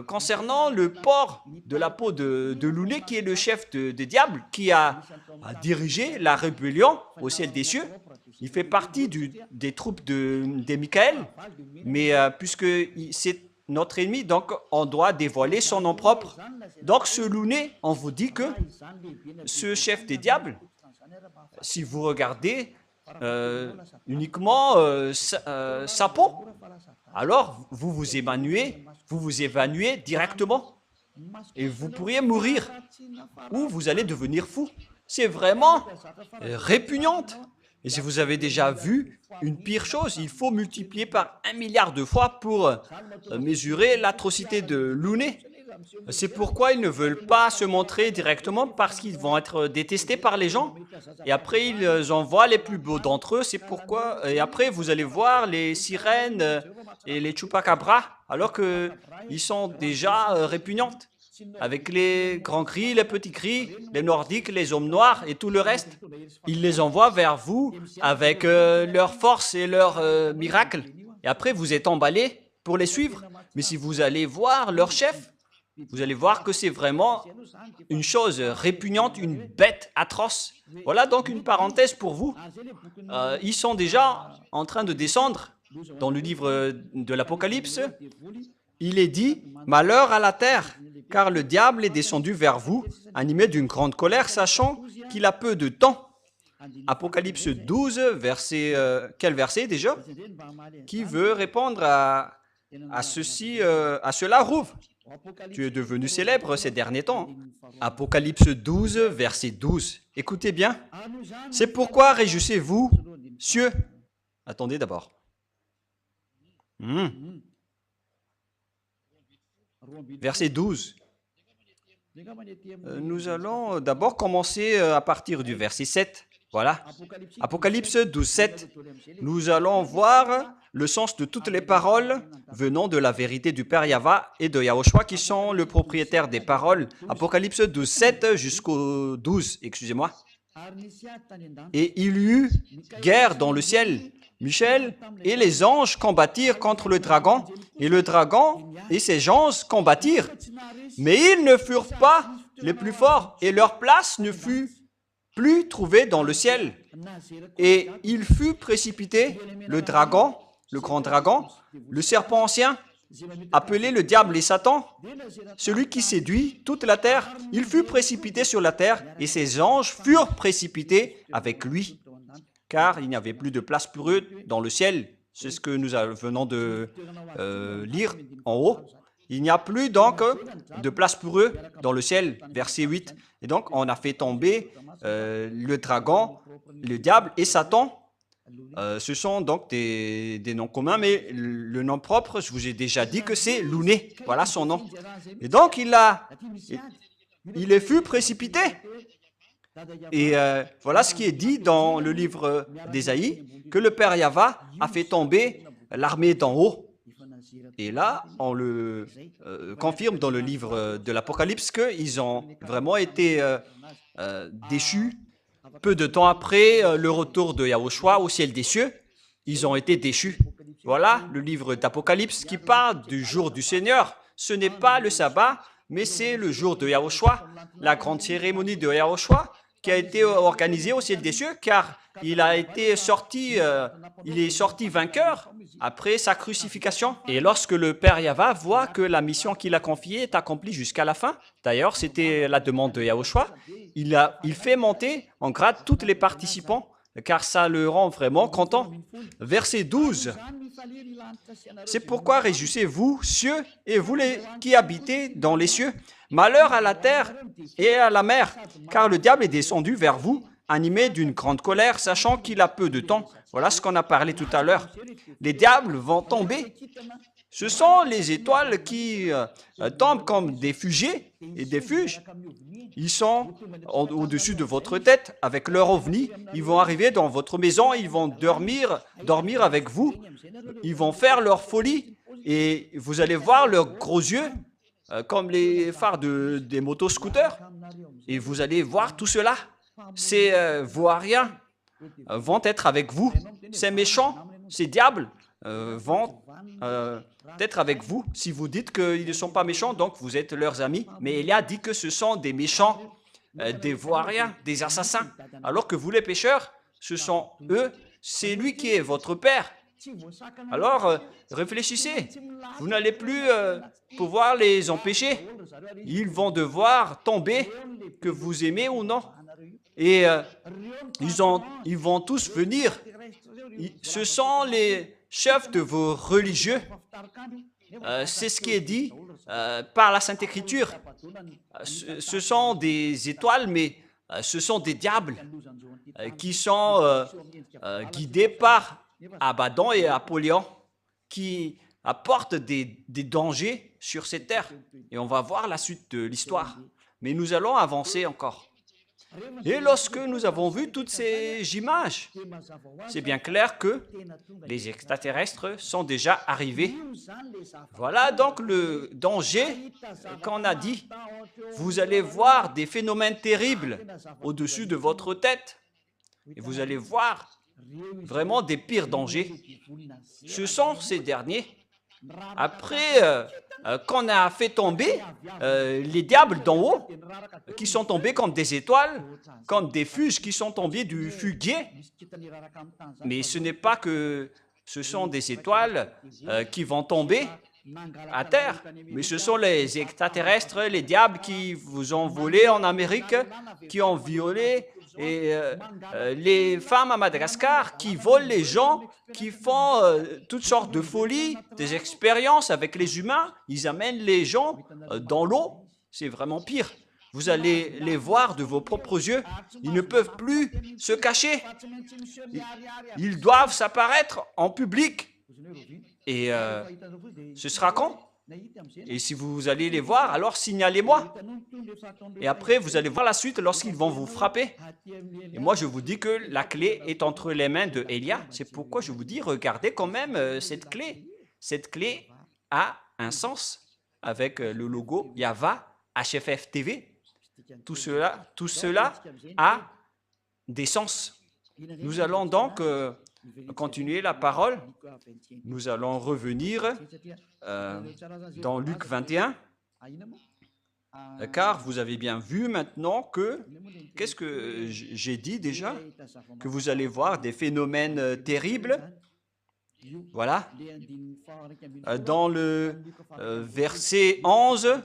Concernant le porc de la peau de Louné, qui est le chef des diables, qui a dirigé la rébellion au ciel des cieux, il fait partie des troupes de Michael, mais puisque c'est notre ennemi, donc on doit dévoiler son nom propre. Donc ce Louné, on vous dit que ce chef des diables, si vous regardez uniquement sa peau, alors vous vous évanouez directement et vous pourriez mourir ou vous allez devenir fou. C'est vraiment répugnante. Et si vous avez déjà vu une pire chose, il faut multiplier par 1 milliard de fois pour mesurer l'atrocité de Louné. C'est pourquoi ils ne veulent pas se montrer directement, parce qu'ils vont être détestés par les gens. Et après, ils envoient les plus beaux d'entre eux. C'est pourquoi. Et après, vous allez voir les sirènes et les chupacabras, alors qu'ils sont déjà répugnantes. Avec les grands cris, les petits cris, les nordiques, les hommes noirs et tout le reste. Ils les envoient vers vous avec leur force et leur miracle. Et après, vous êtes emballés pour les suivre. Mais si vous allez voir leur chef, vous allez voir que c'est vraiment une chose répugnante, une bête atroce. Voilà donc une parenthèse pour vous. Ils sont déjà en train de descendre dans le livre de l'Apocalypse. Il est dit, « Malheur à la terre, car le diable est descendu vers vous, animé d'une grande colère, sachant qu'il a peu de temps. » Apocalypse 12, quel verset déjà? Qui veut répondre à cela, Rouve? Tu es devenu célèbre ces derniers temps. Apocalypse 12, verset 12. Écoutez bien. « C'est pourquoi réjouissez-vous, cieux, Attendez d'abord. Verset 12. Nous allons d'abord commencer à partir du verset 7. Voilà. Apocalypse 12, 7. Nous allons voir le sens de toutes les paroles venant de la vérité du Père Yahva et de Yahushua qui sont le propriétaire des paroles. Apocalypse 12, 7 jusqu'au 12, excusez-moi. Et il y eut guerre dans le ciel. Michel et les anges combattirent contre le dragon, et le dragon et ses anges combattirent. Mais ils ne furent pas les plus forts, et leur place ne fut plus trouvée dans le ciel. Et il fut précipité, le dragon, le grand dragon, le serpent ancien, appelé le diable et Satan, celui qui séduit toute la terre. Il fut précipité sur la terre, et ses anges furent précipités avec lui. Car il n'y avait plus de place pour eux dans le ciel. C'est ce que nous venons de lire en haut. Il n'y a plus donc de place pour eux dans le ciel, verset 8. Et donc, on a fait tomber le dragon, le diable et Satan. Ce sont donc des noms communs, mais le nom propre, je vous ai déjà dit que c'est Louné. Voilà son nom. Et donc, il fut précipité. Et voilà ce qui est dit dans le livre d'Ésaïe, que le Père Yahva a fait tomber l'armée d'en haut. Et là, on le confirme dans le livre de l'Apocalypse qu'ils ont vraiment été déchus. Peu de temps après le retour de Yahushua au ciel des cieux, ils ont été déchus. Voilà le livre d'Apocalypse qui parle du jour du Seigneur. Ce n'est pas le sabbat, mais c'est le jour de Yahushua, la grande cérémonie de Yahushua, qui a été organisé au ciel des cieux, car il est sorti vainqueur après sa crucifixion. Et lorsque le Père Yahva voit que la mission qu'il a confiée est accomplie jusqu'à la fin, d'ailleurs c'était la demande de Yahushua, il fait monter en grade tous les participants, car ça le rend vraiment content. Verset 12. C'est pourquoi réjouissez-vous, cieux, et vous qui habitez dans les cieux. Malheur à la terre et à la mer, car le diable est descendu vers vous, animé d'une grande colère, sachant qu'il a peu de temps. Voilà ce qu'on a parlé tout à l'heure. Les diables vont tomber. Ce sont les étoiles qui tombent comme des fusées et des fuges. Ils sont au-dessus de votre tête avec leur ovni. Ils vont arriver dans votre maison, ils vont dormir avec vous. Ils vont faire leur folie et vous allez voir leurs gros yeux comme les phares des motoscooters. Et vous allez voir tout cela. Ces Voariens vont être avec vous. Ces méchants, ces diables vont être avec vous. Si vous dites qu'ils ne sont pas méchants, donc vous êtes leurs amis. Mais Élie a dit que ce sont des méchants, des Voariens, des assassins. Alors que vous les pécheurs, ce sont eux, c'est lui qui est votre Père. Alors, réfléchissez. Vous n'allez plus pouvoir les empêcher. Ils vont devoir tomber, que vous aimez ou non. Et ils vont tous venir. Ce sont les chefs de vos religieux. C'est ce qui est dit par la Sainte Écriture. Ce sont des étoiles, mais ce sont des diables qui sont guidés par Abaddon et Apollyon, qui apportent des dangers sur cette terre. Et on va voir la suite de l'histoire. Mais nous allons avancer encore. Et lorsque nous avons vu toutes ces images, c'est bien clair que les extraterrestres sont déjà arrivés. Voilà donc le danger qu'on a dit. Vous allez voir des phénomènes terribles au-dessus de votre tête. Et vous allez voir vraiment des pires dangers. Ce sont ces derniers. Après qu'on a fait tomber les diables d'en haut, qui sont tombés comme des étoiles, comme des fuges qui sont tombés du fuguier. Mais ce n'est pas que ce sont des étoiles qui vont tomber à terre, mais ce sont les extraterrestres, les diables qui vous ont volé en Amérique, qui ont violé, et les femmes à Madagascar qui volent les gens, qui font toutes sortes de folies, des expériences avec les humains. Ils amènent les gens dans l'eau. C'est vraiment pire. Vous allez les voir de vos propres yeux. Ils ne peuvent plus se cacher. Ils doivent s'apparaître en public. Et ce sera quand? Et si vous allez les voir, alors signalez-moi. Et après, vous allez voir la suite lorsqu'ils vont vous frapper. Et moi, je vous dis que la clé est entre les mains de Élia. C'est pourquoi je vous dis, regardez quand même cette clé. Cette clé a un sens avec le logo Yahva HFF TV. Tout cela a des sens. Nous allons donc continuer la parole. Nous allons revenir dans Luc 21, car vous avez bien vu maintenant qu'est-ce que j'ai dit déjà? Que vous allez voir des phénomènes terribles. Voilà. Dans le verset 11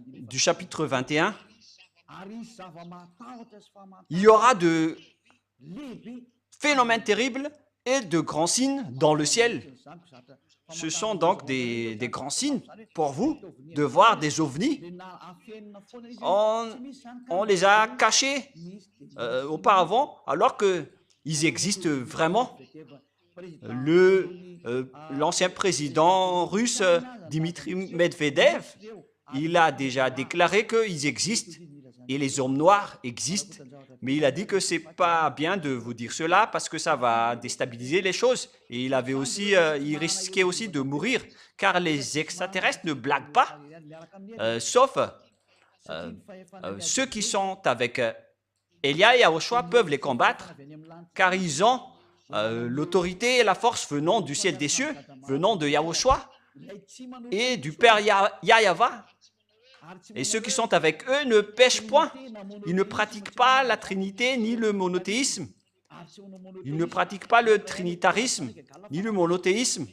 du chapitre 21, il y aura de phénomènes terribles et de grands signes dans le ciel. Ce sont donc des grands signes pour vous de voir des ovnis. On les a cachés auparavant alors qu'ils existent vraiment. L'ancien président russe Dmitri Medvedev, il a déjà déclaré qu'ils existent et les hommes noirs existent. Mais il a dit que c'est pas bien de vous dire cela parce que ça va déstabiliser les choses. Et il risquait aussi de mourir car les extraterrestres ne blaguent pas, sauf ceux qui sont avec Élia et Yahushua peuvent les combattre car ils ont l'autorité et la force venant du ciel des cieux, venant de Yahushua et du Père Yahva. Et ceux qui sont avec eux ne pêchent point. Ils ne pratiquent pas la Trinité ni le monothéisme. Ils ne pratiquent pas le trinitarisme ni le monothéisme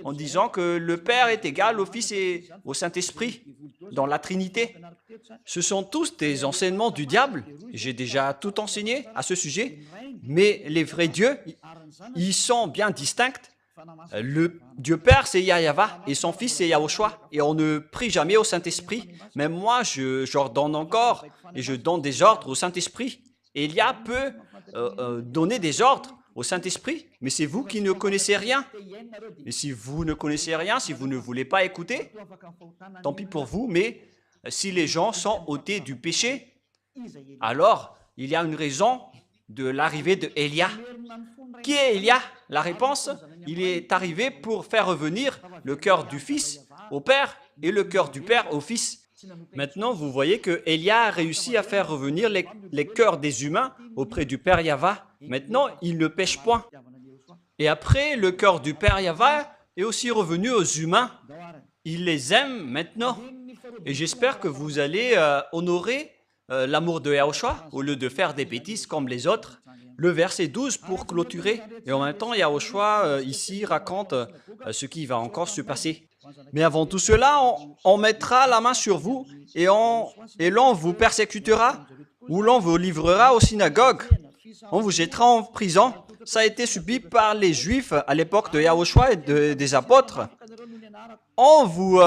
en disant que le Père est égal au Fils et au Saint-Esprit dans la Trinité. Ce sont tous des enseignements du diable. J'ai déjà tout enseigné à ce sujet. Mais les vrais dieux, ils sont bien distincts. Le Dieu Père, c'est Yahva et son Fils, c'est Yahushua. Et on ne prie jamais au Saint-Esprit. Même moi, j'ordonne encore et je donne des ordres au Saint-Esprit. Élia peut donner des ordres au Saint-Esprit, mais c'est vous qui ne connaissez rien. Et si vous ne connaissez rien, si vous ne voulez pas écouter, tant pis pour vous, mais si les gens sont ôtés du péché, alors il y a une raison de l'arrivée de Élia. Qui est Élia? La réponse, il est arrivé pour faire revenir le cœur du Fils au Père et le cœur du Père au Fils. Maintenant, vous voyez que Élia a réussi à faire revenir les cœurs des humains auprès du Père Yahva. Maintenant, il ne pêche point. Et après, le cœur du Père Yahva est aussi revenu aux humains. Il les aime maintenant. Et j'espère que vous allez honorer l'amour de Yahushua au lieu de faire des bêtises comme les autres. Le verset 12 pour clôturer. Et en même temps, Yahushua ici raconte ce qui va encore se passer. Mais avant tout cela, on mettra la main sur vous et l'on vous persécutera ou l'on vous livrera aux synagogues. On vous jettera en prison. Ça a été subi par les Juifs à l'époque de Yahushua et des apôtres. On vous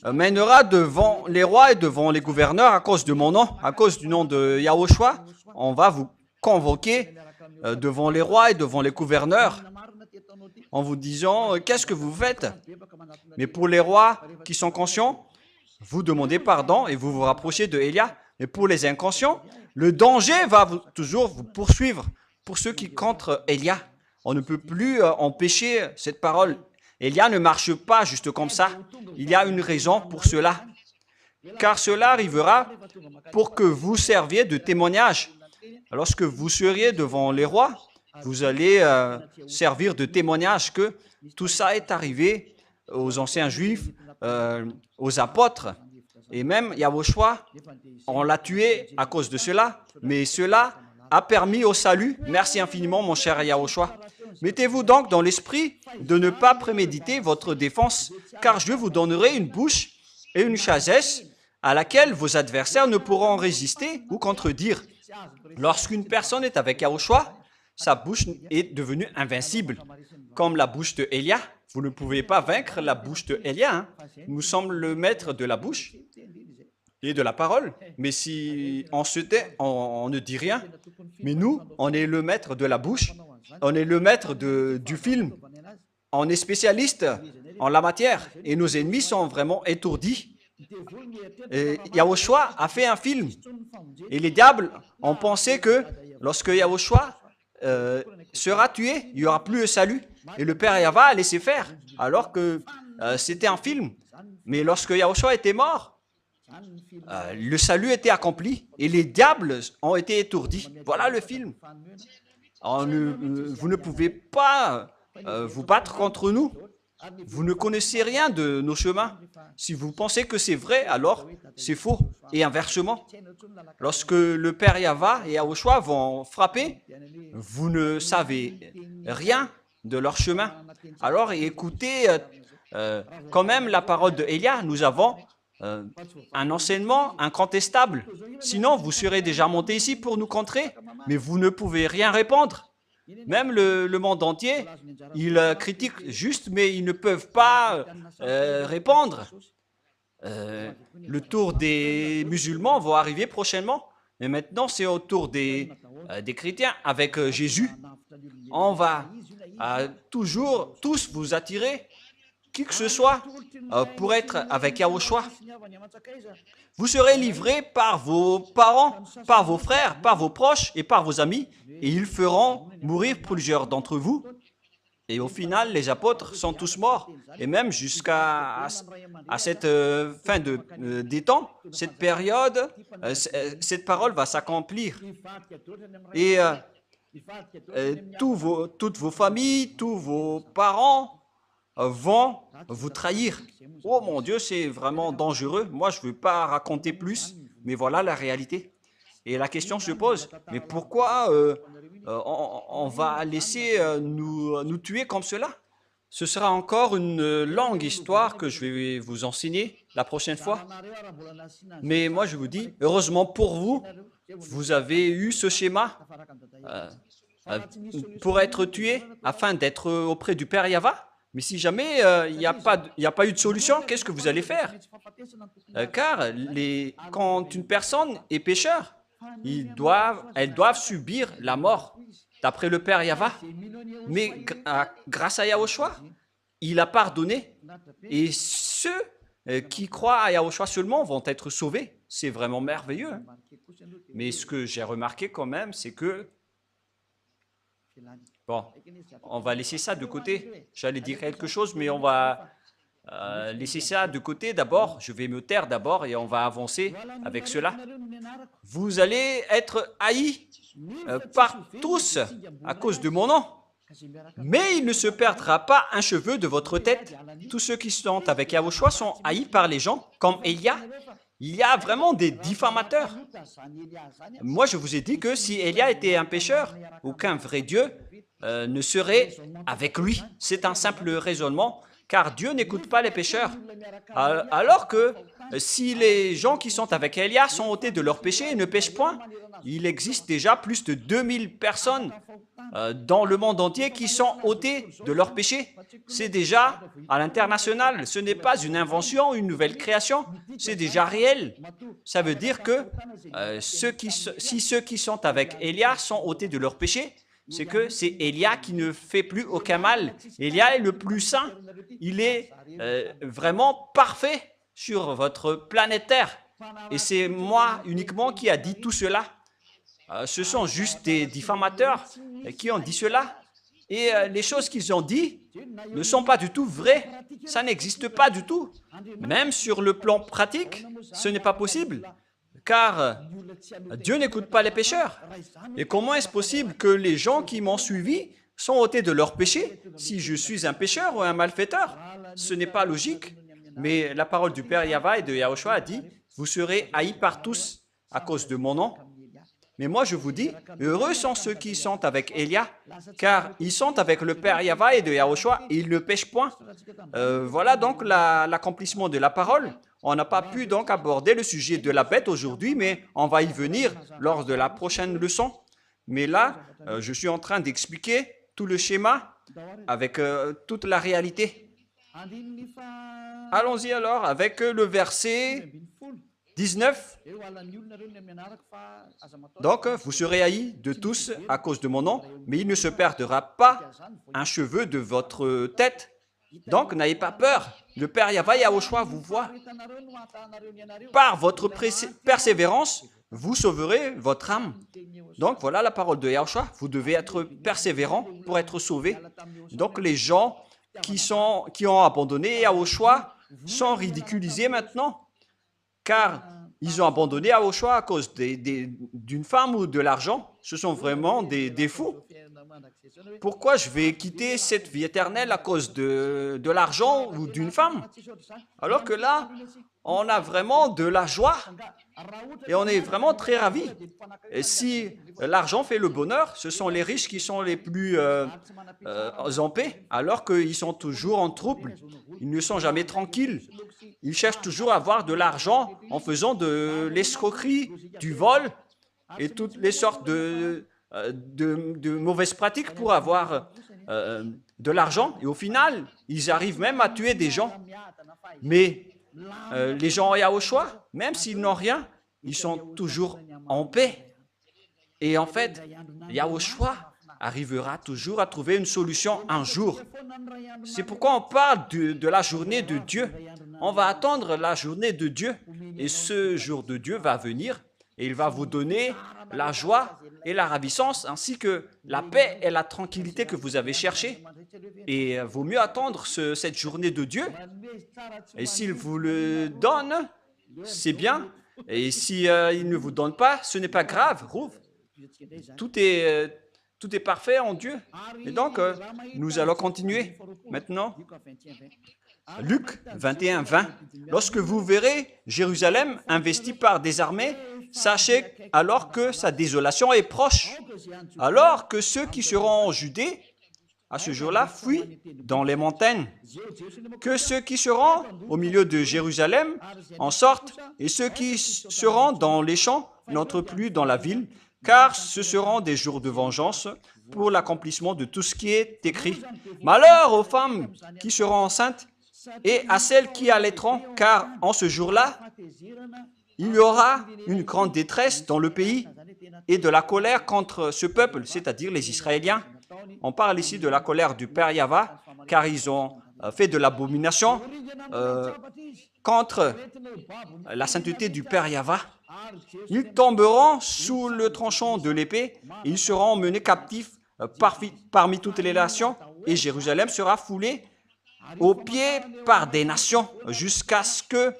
mènera devant les rois et devant les gouverneurs à cause de mon nom, à cause du nom de Yahushua. On va vous convoquer devant les rois et devant les gouverneurs en vous disant « Qu'est-ce que vous faites ?» Mais pour les rois qui sont conscients, vous demandez pardon et vous vous rapprochez de Élia. Mais pour les inconscients, le danger va toujours vous poursuivre. Pour ceux qui contre Élia, on ne peut plus empêcher cette parole. Élia ne marche pas juste comme ça. Il y a une raison pour cela. Car cela arrivera pour que vous serviez de témoignage. Lorsque vous seriez devant les rois, vous allez servir de témoignage que tout ça est arrivé aux anciens juifs, aux apôtres. Et même Yahushua, on l'a tué à cause de cela, mais cela a permis au salut. Merci infiniment, mon cher Yahushua. Mettez-vous donc dans l'esprit de ne pas préméditer votre défense, car je vous donnerai une bouche et une sagesse à laquelle vos adversaires ne pourront résister ou contredire. Lorsqu'une personne est avec Yahushua, sa bouche est devenue invincible, comme la bouche de Élia. Vous ne pouvez pas vaincre la bouche de Élia. Nous sommes le maître de la bouche. et de la parole. Mais si on se tait, on ne dit rien. Mais nous, on est le maître de la bouche, on est le maître du film, on est spécialiste en la matière et nos ennemis sont vraiment étourdis. Et Yahushua a fait un film et les diables ont pensé que lorsque Yahushua sera tué, il n'y aura plus de salut et le Père Yahva a laissé faire alors que c'était un film. Mais lorsque Yahushua était mort, le salut était accompli et les diables ont été étourdis. Voilà le film. Vous ne pouvez pas vous battre contre nous. Vous ne connaissez rien de nos chemins. Si vous pensez que c'est vrai, alors c'est faux. Et inversement, lorsque le Père Yahva et Yahushua vont frapper, vous ne savez rien de leur chemin. Alors écoutez quand même la parole de Élia. Nous avons un enseignement incontestable. Sinon, vous serez déjà monté ici pour nous contrer, mais vous ne pouvez rien répondre. Même le monde entier, ils critiquent juste, mais ils ne peuvent pas répondre. Le tour des musulmans va arriver prochainement, mais maintenant c'est au tour des chrétiens avec Jésus. On va toujours tous vous attirer, qui que ce soit, pour être avec Yahushua. Vous serez livrés par vos parents, par vos frères, par vos proches et par vos amis, et ils feront mourir plusieurs d'entre vous. Et au final, les apôtres sont tous morts. Et même jusqu'à cette fin des temps, cette période, cette parole va s'accomplir. Et toutes vos familles, tous vos parents vont vous trahir. Oh mon Dieu, c'est vraiment dangereux. Moi, je ne veux pas raconter plus, mais voilà la réalité. Et la question se pose, mais pourquoi on va laisser nous tuer comme cela? Ce sera encore une longue histoire que je vais vous enseigner la prochaine fois. Mais moi, je vous dis, heureusement pour vous, vous avez eu ce schéma pour être tué afin d'être auprès du Père Yahva. Mais si jamais il n'y a pas eu de solution, qu'est-ce que vous allez faire? Car quand une personne est pécheur, elles doivent subir la mort d'après le Père Yahva. Mais grâce à Yahushua, il a pardonné. Et ceux qui croient à Yahushua seulement vont être sauvés. C'est vraiment merveilleux. Mais ce que j'ai remarqué quand même, c'est que bon, on va laisser ça de côté. J'allais dire quelque chose, mais on va laisser ça de côté d'abord. Je vais me taire d'abord et on va avancer avec cela. Vous allez être haïs par tous à cause de mon nom. Mais il ne se perdra pas un cheveu de votre tête. Tous ceux qui sont avec Yahushua sont haïs par les gens, comme Élia. Il y a vraiment des diffamateurs. Moi, je vous ai dit que si Élia était un pécheur, aucun vrai Dieu ne serait avec lui. C'est un simple raisonnement, car Dieu n'écoute pas les pécheurs. Alors que si les gens qui sont avec Élia sont ôtés de leurs péchés et ne pêchent point, il existe déjà plus de 2000 personnes dans le monde entier qui sont ôtés de leurs péchés. C'est déjà à l'international. Ce n'est pas une invention, une nouvelle création. C'est déjà réel. Ça veut dire que si ceux qui sont avec Élia sont ôtés de leurs péchés, c'est que c'est Élia qui ne fait plus aucun mal. Élia est le plus saint. Il est vraiment parfait sur votre planète Terre. Et c'est moi uniquement qui a dit tout cela. Ce sont juste des diffamateurs qui ont dit cela. Et les choses qu'ils ont dit ne sont pas du tout vraies. Ça n'existe pas du tout. Même sur le plan pratique, ce n'est pas possible. Car Dieu n'écoute pas les pécheurs. Et comment est-ce possible que les gens qui m'ont suivi sont ôtés de leurs péchés si je suis un pécheur ou un malfaiteur? Ce n'est pas logique. Mais la parole du Père Yahva et de Yahushua a dit, vous serez haïs par tous à cause de mon nom. Mais moi, je vous dis, heureux sont ceux qui sont avec Élia, car ils sont avec le Père Yahva et de Yahushua et ils ne pêchent point. Voilà donc l'accomplissement de la parole. On n'a pas pu donc aborder le sujet de la bête aujourd'hui, mais on va y venir lors de la prochaine leçon. Mais là, je suis en train d'expliquer tout le schéma avec toute la réalité. Allons-y alors avec le verset 19. Donc, vous serez haïs de tous à cause de mon nom, mais il ne se perdra pas un cheveu de votre tête. Donc, n'ayez pas peur. Le Père Yahweh Yahushua vous voit. Par votre persévérance, vous sauverez votre âme. Donc, voilà la parole de Yahushua. Vous devez être persévérant pour être sauvé. Donc, les gens qui ont abandonné Yahushua sont ridiculisés maintenant, car ils ont abandonné Yahushua à cause d'une femme ou de l'argent. Ce sont vraiment des fous. Pourquoi je vais quitter cette vie éternelle à cause de l'argent ou d'une femme? Alors que là, on a vraiment de la joie et on est vraiment très ravis. Et si l'argent fait le bonheur, ce sont les riches qui sont les plus en paix, alors qu'ils sont toujours en trouble. Ils ne sont jamais tranquilles. Ils cherchent toujours à avoir de l'argent en faisant de l'escroquerie, du vol et toutes les sortes de mauvaises pratiques pour avoir de l'argent. Et au final, ils arrivent même à tuer des gens. Mais les gens à Yahushua, même s'ils n'ont rien, ils sont toujours en paix. Et en fait, Yahushua arrivera toujours à trouver une solution un jour. C'est pourquoi on parle de la journée de Dieu. On va attendre la journée de Dieu. Et ce jour de Dieu va venir et il va vous donner la joie et la ravissance, ainsi que la paix et la tranquillité que vous avez cherchées. Et il vaut mieux attendre cette journée de Dieu. Et s'il vous le donne, c'est bien. Et si il ne vous donne pas, ce n'est pas grave. Tout est parfait en Dieu. Et donc, nous allons continuer maintenant. Luc 21, 20. Lorsque vous verrez Jérusalem investie par des armées, sachez alors que sa désolation est proche. Alors que ceux qui seront en Judée, à ce jour-là, fuient dans les montagnes. Que ceux qui seront au milieu de Jérusalem en sortent, et ceux qui seront dans les champs n'entrent plus dans la ville, car ce seront des jours de vengeance pour l'accomplissement de tout ce qui est écrit. Malheur aux femmes qui seront enceintes et à celles qui allaiteront, car en ce jour-là, il y aura une grande détresse dans le pays et de la colère contre ce peuple, c'est-à-dire les Israéliens. On parle ici de la colère du Père Yahweh, car ils ont fait de l'abomination contre la sainteté du Père Yahweh. Ils tomberont sous le tranchant de l'épée et ils seront menés captifs parmi toutes les nations, et Jérusalem sera foulée aux pieds par des nations jusqu'à ce que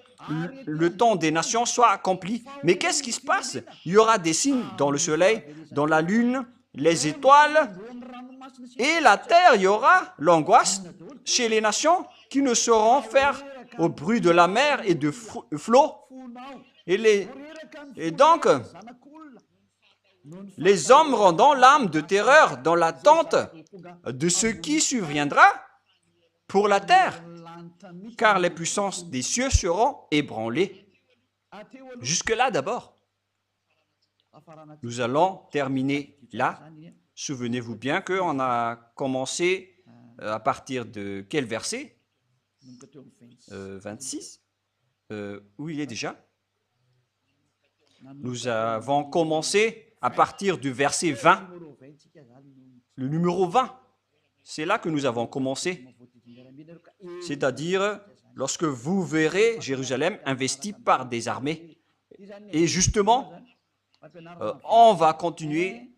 le temps des nations soit accompli. Mais qu'est-ce qui se passe? Il y aura des signes dans le soleil, dans la lune, les étoiles et la terre. Il y aura l'angoisse chez les nations qui ne sauront faire au bruit de la mer et de flots. Et donc, les hommes rendant l'âme de terreur dans l'attente de ce qui surviendra pour la terre, car les puissances des cieux seront ébranlées. Jusque-là d'abord. Nous allons terminer là. Souvenez-vous bien qu'on a commencé à partir de quel verset? 26. Où il est déjà? Nous avons commencé à partir du verset 20. Le numéro 20. C'est là que nous avons commencé. C'est-à-dire, lorsque vous verrez Jérusalem investie par des armées. Et justement, on va continuer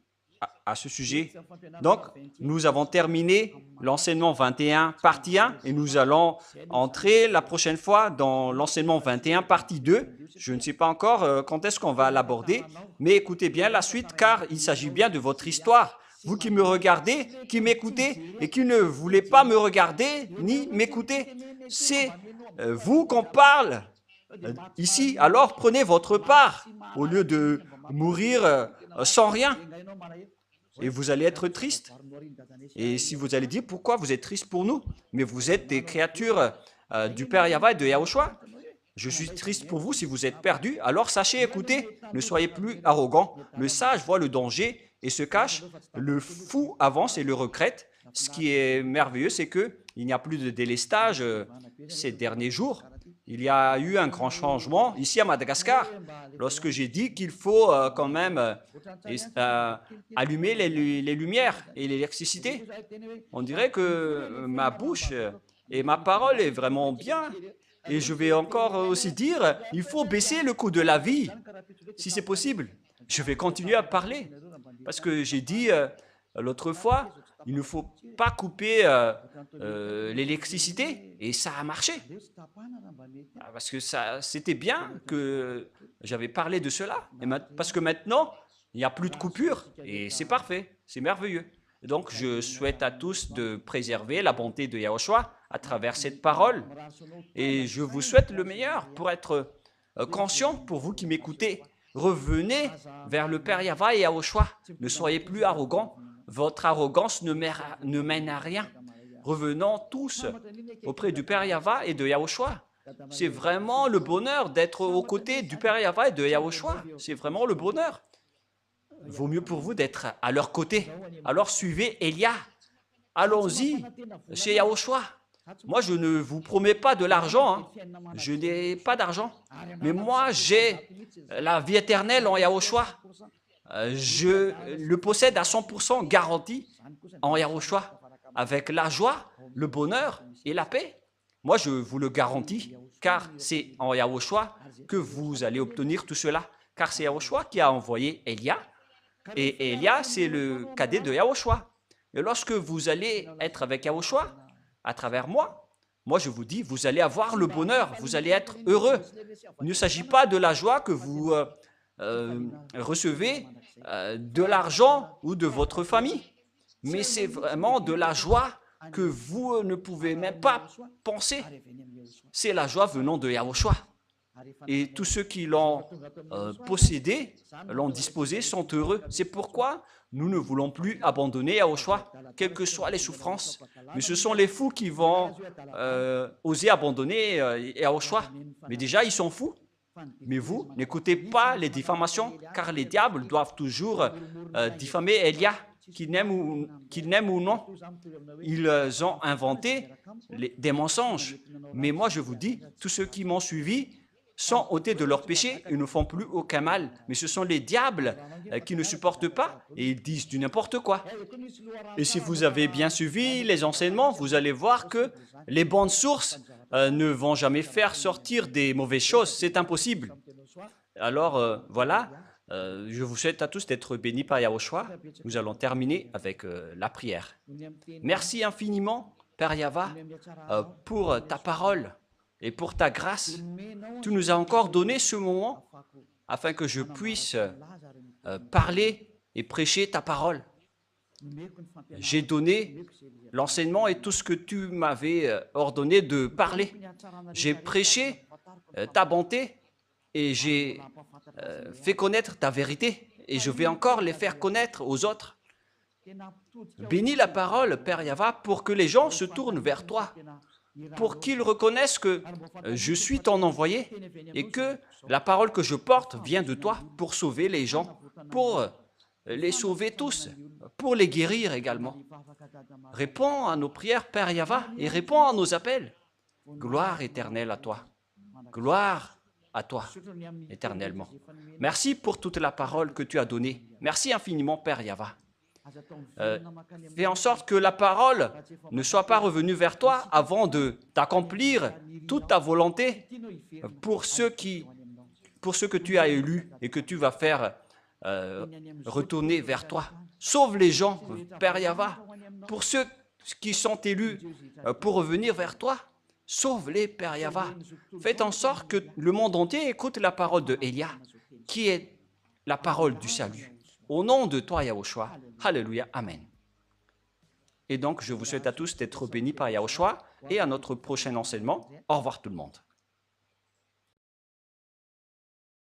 à ce sujet. Donc, nous avons terminé l'enseignement 21, partie 1, et nous allons entrer la prochaine fois dans l'enseignement 21, partie 2. Je ne sais pas encore quand est-ce qu'on va l'aborder, mais écoutez bien la suite, car il s'agit bien de votre histoire. Vous qui me regardez, qui m'écoutez et qui ne voulez pas me regarder ni m'écouter, c'est vous qu'on parle ici. Alors prenez votre part au lieu de mourir sans rien. Et vous allez être triste. Et si vous allez dire pourquoi vous êtes triste pour nous, mais vous êtes des créatures du Père Yahweh et de Yahushua. Je suis triste pour vous si vous êtes perdus. Alors sachez, écoutez, ne soyez plus arrogants. Le sage voit le danger et se cache. Le fou avance et le regrette. Ce qui est merveilleux, c'est qu'il n'y a plus de délestage ces derniers jours. il y a eu un grand changement ici à Madagascar, lorsque j'ai dit qu'il faut quand même allumer les lumières et l'électricité. On dirait que ma bouche et ma parole est vraiment bien. Et je vais encore aussi dire, il faut baisser le coût de la vie, si c'est possible. Je vais continuer à parler, parce que j'ai dit l'autre fois, il ne faut pas couper l'électricité, et ça a marché. Parce que c'était bien que j'avais parlé de cela, parce que maintenant, il n'y a plus de coupure, et c'est parfait, c'est merveilleux. Donc, je souhaite à tous de préserver la bonté de Yahushua à travers cette parole. Et je vous souhaite le meilleur pour être conscient, pour vous qui m'écoutez. Revenez vers le Père Yahva et Yahushua. Ne soyez plus arrogants. Votre arrogance ne mène à rien. Revenons tous auprès du Père Yahva et de Yahushua. C'est vraiment le bonheur d'être aux côtés du Père Yahva et de Yahushua. C'est vraiment le bonheur. Vaut mieux pour vous d'être à leur côté. Alors suivez Elia. Allons-y chez Yahushua. Moi, je ne vous promets pas de l'argent. Hein. Je n'ai pas d'argent. Mais moi, j'ai la vie éternelle en Yahushua. Je le possède à 100% garanti en Yahushua. Avec la joie, le bonheur et la paix. Moi, je vous le garantis. Car c'est en Yahushua que vous allez obtenir tout cela. Car c'est Yahushua qui a envoyé Elia. Et Elia, c'est le cadet de Yahushua. Et lorsque vous allez être avec Yahushua, à travers moi, je vous dis, vous allez avoir le bonheur, vous allez être heureux. Il ne s'agit pas de la joie que vous recevez de l'argent ou de votre famille, mais c'est vraiment de la joie que vous ne pouvez même pas penser. C'est la joie venant de Yahushua. Et tous ceux qui l'ont possédé, l'ont disposé, sont heureux. C'est pourquoi nous ne voulons plus abandonner Yahushua, quelles que soient les souffrances. Mais ce sont les fous qui vont oser abandonner Yahushua. Mais déjà, ils sont fous. Mais vous, n'écoutez pas les diffamations, car les diables doivent toujours diffamer Elia, qu'ils n'aiment ou non. Ils ont inventé des mensonges. Mais moi, je vous dis, tous ceux qui m'ont suivi sont ôtés de leurs péchés, ils ne font plus aucun mal. Mais ce sont les diables qui ne supportent pas et ils disent du n'importe quoi. Et si vous avez bien suivi les enseignements, vous allez voir que les bonnes sources ne vont jamais faire sortir des mauvaises choses. C'est impossible. Alors, voilà, je vous souhaite à tous d'être bénis par Yahushua. Nous allons terminer avec la prière. Merci infiniment, Père Yahva, pour ta parole et pour ta grâce. Tu nous as encore donné ce moment afin que je puisse parler et prêcher ta parole. J'ai donné l'enseignement et tout ce que tu m'avais ordonné de parler. J'ai prêché ta bonté et j'ai fait connaître ta vérité et je vais encore les faire connaître aux autres. Bénis la parole, Père Yahva, pour que les gens se tournent vers toi, pour qu'ils reconnaissent que je suis ton envoyé et que la parole que je porte vient de toi pour sauver les gens, pour les sauver tous, pour les guérir également. Réponds à nos prières, Père Yahva, et réponds à nos appels. Gloire éternelle à toi. Gloire à toi, éternellement. Merci pour toute la parole que tu as donnée. Merci infiniment, Père Yahva. Fais en sorte que la parole ne soit pas revenue vers toi avant de t'accomplir toute ta volonté pour ceux que tu as élus et que tu vas faire retourner vers toi. Sauve les gens, Père Yahva, pour ceux qui sont élus pour revenir vers toi. Sauve-les, Père Yahva. Faites en sorte que le monde entier écoute la parole de Elia, qui est la parole du salut. Au nom de toi, Yahushua. Alléluia. Amen. Et donc, je vous souhaite à tous d'être bénis par Yahushua et à notre prochain enseignement. Au revoir tout le monde.